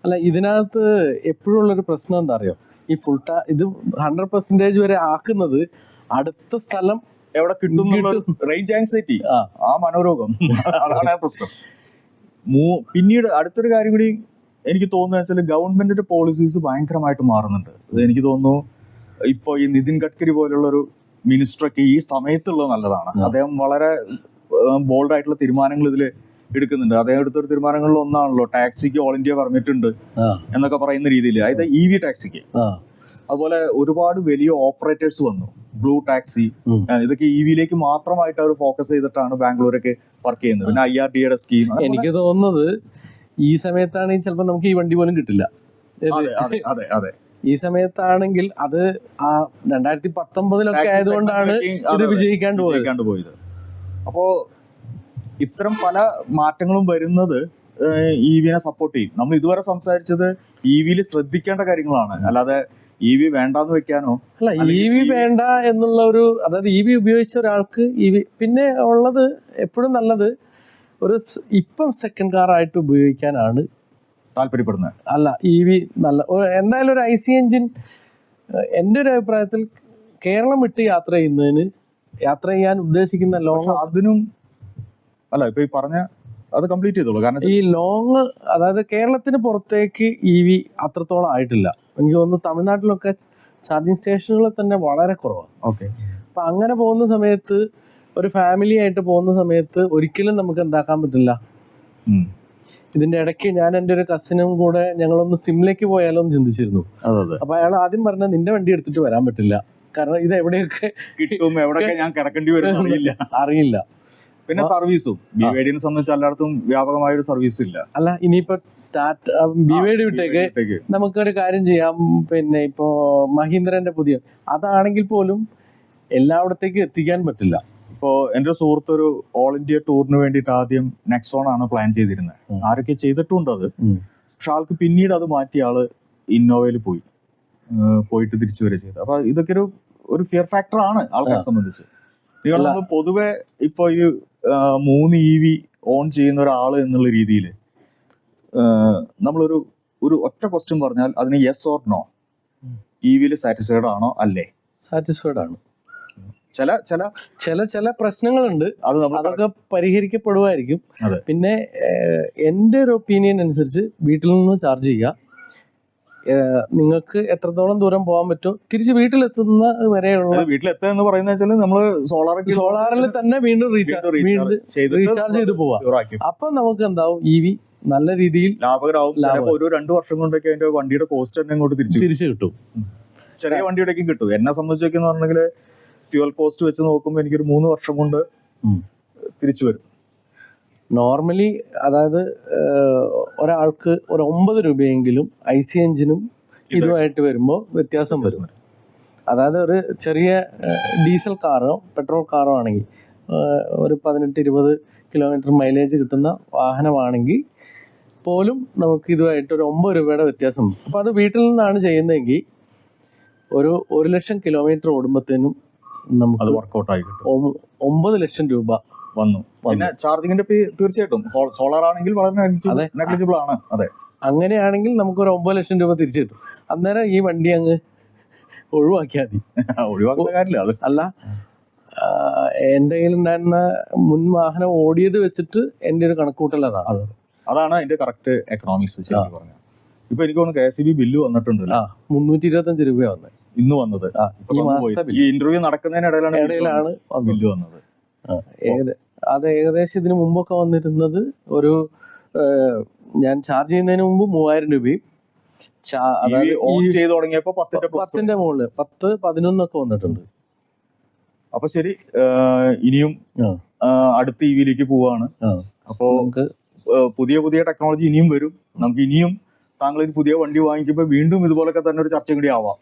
അല്ല, ഇതിനകത്ത് എപ്പോഴും ഉള്ളൊരു പ്രശ്നം എന്താ അറിയോ, ഈ ഇത് 100% വരെ ആക്കുന്നത് അടുത്ത സ്ഥലം എവിടെ കിട്ടും, റേഞ്ച് ആങ്സൈറ്റി, ആ മനോരോഗം, അതാണ് പ്രശ്നം. പിന്നീട് അടുത്തൊരു കാര്യം കൂടി എനിക്ക് തോന്നുന്നത് വെച്ചാൽ ഗവൺമെന്റിന്റെ പോളിസീസ് ഭയങ്കരമായിട്ട് മാറുന്നുണ്ട്. എനിക്ക് തോന്നുന്നു ഇപ്പൊ ഈ നിതിൻ ഗഡ്കരി പോലുള്ള ഒരു മിനിസ്റ്ററൊക്കെ ഈ സമയത്തുള്ളത് നല്ലതാണ്. അദ്ദേഹം വളരെ ബോൾഡ് ആയിട്ടുള്ള തീരുമാനങ്ങൾ ഇതിൽ എടുക്കുന്നുണ്ട്. അദ്ദേഹം എടുത്തൊരു തീരുമാനങ്ങളിൽ ഒന്നാണല്ലോ ടാക്സിക്ക് ഓൾ ഇന്ത്യ പെർമിറ്റ് ഉണ്ട് എന്നൊക്കെ പറയുന്ന രീതിയിൽ, അതായത് EV ടാക്സിക്ക്. അതുപോലെ ഒരുപാട് വലിയ ഓപ്പറേറ്റേഴ്സ് വന്നു, ബ്ലൂ ടാക്സി, ഇതൊക്കെ EVയിലേക്ക് മാത്രമായിട്ട് അവർ ഫോക്കസ് ചെയ്തിട്ടാണ് ബാംഗ്ലൂരൊക്കെ വർക്ക് ചെയ്യുന്നത്. പിന്നെ IRDAയുടെ സ്കീം. എനിക്ക് തോന്നുന്നത് ഈ സമയത്താണെങ്കിൽ ചിലപ്പോൾ നമുക്ക് ഈ വണ്ടി പോലും കിട്ടില്ല. അതെ ഈ സമയത്താണെങ്കിൽ അത് 2019 ആയതുകൊണ്ടാണ് ഇത് വിജയിക്കാണ്ട് പോയത്. അപ്പോ ഇത്തരം പല മാറ്റങ്ങളും വരുന്നത് EVനെ സപ്പോർട്ട് ചെയ്യും. നമ്മൾ ഇതുവരെ സംസാരിച്ചത് EVയിൽ ശ്രദ്ധിക്കേണ്ട കാര്യങ്ങളാണ്, അല്ലാതെ EV വേണ്ടാന്ന് വെക്കാനോ അല്ല. EV വേണ്ട എന്നുള്ള ഒരു, അതായത് EV ഉപയോഗിച്ച ഒരാൾക്ക് പിന്നെ ഉള്ളത് എപ്പോഴും നല്ലത് ഒരു ഇപ്പം സെക്കൻഡ് കാർ ആയിട്ട് ഉപയോഗിക്കാനാണ് താല്പര്യപ്പെടുന്നത്. അല്ല, EV നല്ല എന്തായാലും ഒരു IC എഞ്ചിൻ എൻ്റെ ഒരു അഭിപ്രായത്തിൽ കേരളം വിട്ട് യാത്ര ചെയ്യാൻ ഉദ്ദേശിക്കുന്ന ലോങ്, അതിനും അല്ല ഇപ്പൊ ഈ പറഞ്ഞ അത് കംപ്ലീറ്റ് ചെയ്തോളൂ. കാരണം ഈ ലോങ്, അതായത് കേരളത്തിന് പുറത്തേക്ക് EV അത്രത്തോളം ആയിട്ടില്ല. എനിക്ക് തോന്നുന്നു തമിഴ്നാട്ടിലൊക്കെ ചാർജിങ് സ്റ്റേഷനുകൾ തന്നെ വളരെ കുറവാണ്. ഓക്കെ. അപ്പൊ അങ്ങനെ പോകുന്ന സമയത്ത്, ഒരു ഫാമിലി ആയിട്ട് പോകുന്ന സമയത്ത് ഒരിക്കലും നമുക്ക് എന്താക്കാൻ പറ്റില്ല. ഇതിന്റെ ഇടയ്ക്ക് ഞാൻ എൻ്റെ ഒരു കസിനും കൂടെ ഞങ്ങളൊന്ന് സിംലയ്ക്ക് പോയാലോ എന്ന് ചിന്തിച്ചിരുന്നു. അപ്പൊ അയാൾ ആദ്യം പറഞ്ഞ നിന്റെ വണ്ടി എടുത്തിട്ട് വരാൻ പറ്റില്ല, കാരണം ഇത് എവിടെയൊക്കെ കിട്ടും, എവിടെയൊക്കെ ഞാൻ കിടക്കേണ്ടി വരും അറിയില്ല. പിന്നെ സർവീസും BYDനെ സംബന്ധിച്ച് എല്ലായിടത്തും വ്യാപകമായ ഒരു സർവീസ് ഇല്ല. അല്ല, ഇനിയിപ്പോ BYD വിട്ടേക്ക് നമുക്കൊരു കാര്യം ചെയ്യാം. പിന്നെ ഇപ്പോ മഹീന്ദ്രന്റെ പുതിയ അതാണെങ്കിൽ പോലും എല്ലായിടത്തേക്കും എത്തിക്കാൻ പറ്റില്ല. ഇപ്പോ എന്റെ സുഹൃത്ത് ഒരു ഓൾ ഇന്ത്യ ടൂറിന് വേണ്ടിയിട്ട് ആദ്യം നെക്സോൺ ആണ് പ്ലാൻ ചെയ്തിരുന്നത്. ആരൊക്കെ ചെയ്തിട്ടുണ്ട് അത്. പക്ഷെ ആൾക്ക് പിന്നീട് അത് മാറ്റി ആള് ഇന്നോവയിൽ പോയിട്ട് തിരിച്ചു വരെ ചെയ്തു. അപ്പൊ ഇതൊക്കെ ഒരു ഫിയർ ഫാക്ടർ ആണ് ആൾക്കാരെ സംബന്ധിച്ച്. നമ്മൾ പൊതുവെ ഇപ്പൊ ഈ 3 EV ഓൺ ചെയ്യുന്ന ഒരാള് എന്നുള്ള രീതിയിൽ നമ്മളൊരു ഒറ്റ ക്വസ്റ്റ്യൻ പറഞ്ഞാൽ അതിന് യെസ് ഓർ നോ, EVയിൽ സാറ്റിസ്ഫൈഡ് ആണോ അല്ലേ? സാറ്റിസ്ഫൈഡ് ആണ്. ചില പ്രശ്നങ്ങളുണ്ട്, അതൊക്കെ പരിഹരിക്കപ്പെടുമായിരിക്കും. അതെ. പിന്നെ എൻ്റെ ഒരു ഒപ്പീനിയൻ അനുസരിച്ച് വീട്ടിൽ നിന്ന് ചാർജ് ചെയ്യുക. നിങ്ങൾക്ക് എത്രത്തോളം ദൂരം പോകാൻ പറ്റുമോ തിരിച്ച് വീട്ടിലെത്തുന്ന വരെയുള്ള, വീട്ടിലെത്തുക എന്ന് പറയുന്നത് നമ്മള് സോളാറിൽ തന്നെ വീണ്ടും റീചാർജ് ചെയ്ത് പോവാം. അപ്പൊ നമുക്ക് എന്താവും, EV നല്ല രീതിയിൽ ലാഭകരമാവും. 1-2 വർഷം കൊണ്ടൊക്കെ അതിന്റെ വണ്ടിയുടെ കോസ്റ്റ് തന്നെ ഇങ്ങോട്ട് തിരിച്ചു കിട്ടും. ചെറിയ വണ്ടിയുടെയൊക്കെ കിട്ടും. എന്നെ സംബന്ധിച്ചൊക്കെ എന്ന് പറഞ്ഞെങ്കിൽ ഫ്യൂവൽ കോസ്റ്റ് വെച്ച് നോക്കുമ്പോൾ എനിക്കൊരു 3 വർഷം കൊണ്ട് തിരിച്ചു വരും. നോർമലി അതായത് ഒരാൾക്ക് ഒരു 9 രൂപയെങ്കിലും IC എഞ്ചിനും ഇതുമായിട്ട് വരുമ്പോൾ വ്യത്യാസം വരും. അതായത് ഒരു ചെറിയ ഡീസൽ കാറോ പെട്രോൾ കാറോ ആണെങ്കിൽ ഒരു 18-20 കിലോമീറ്റർ മൈലേജ് കിട്ടുന്ന വാഹനമാണെങ്കിൽ പോലും നമുക്ക് ഇതുമായിട്ട് ഒരു 9 രൂപയുടെ വ്യത്യാസം. അപ്പോൾ അത് വീട്ടിൽ നിന്നാണ് ചെയ്യുന്നതെങ്കിൽ ഒരു 1 ലക്ഷം കിലോമീറ്റർ ഓടുമ്പോഴത്തേനും നമുക്ക് വർക്കൗട്ട് ആയി കിട്ടും. 9 ലക്ഷം രൂപ വന്നു. പിന്നെ ചാർജിങ്ങിന്റെ തീർച്ചയായിട്ടും സോളാർ ആണെങ്കിൽ വളരെ നെഗ്ലിജിബിൾ ആണ്. അതെ, അങ്ങനെയാണെങ്കിൽ നമുക്കൊരു 9 ലക്ഷം രൂപ തിരിച്ചു കിട്ടും. അന്നേരം ഈ വണ്ടി അങ്ങ് ഒഴിവാക്കിയാൽ മതി. ഒഴിവാക്കുന്ന കാര്യമില്ല. അല്ല, എൻ്റെ കയ്യിലുണ്ടായിരുന്ന മുൻ വാഹനം ഓടിയത് വെച്ചിട്ട് എൻ്റെ ഒരു കണക്കൂട്ടൽ അതാണ് അതിന്റെ കറക്റ്റ് എക്കണോമിക്സ്. പറഞ്ഞു ഇപ്പൊ എനിക്ക് തോന്നുന്നു KSEB ബില്ല് വന്നിട്ടുണ്ട്. 325 രൂപ വന്നത് ഇന്ന് വന്നത്. ഈ മാസത്തെ ഈ ഇന്റർവ്യൂ നടക്കുന്നതിനിടയിലാണ് ബില്ല് വന്നത്. അത് ഏകദേശം ഇതിന് മുമ്പൊക്കെ വന്നിരുന്നത് ഒരു ഞാൻ ചാർജ് ചെയ്യുന്നതിന് മുമ്പ് 3000 രൂപയും ചെയ്ത് തുടങ്ങിയപ്പോ 10ന്റെ മുകളിൽ 10-11 ഒക്കെ വന്നിട്ടുണ്ട്. അപ്പൊ ശരി, ഇനിയും അടുത്ത EVയിലേക്ക് പോവാണ്. അപ്പോ നമുക്ക് പുതിയ ടെക്നോളജി ഇനിയും വരും. നമുക്ക് ഇനിയും താങ്കൾ ഒരു പുതിയ വണ്ടി വാങ്ങിക്കുമ്പോൾ വീണ്ടും ഇതുപോലൊക്കെ തന്നെ ഒരു ചർച്ച കൂടി ആവാം.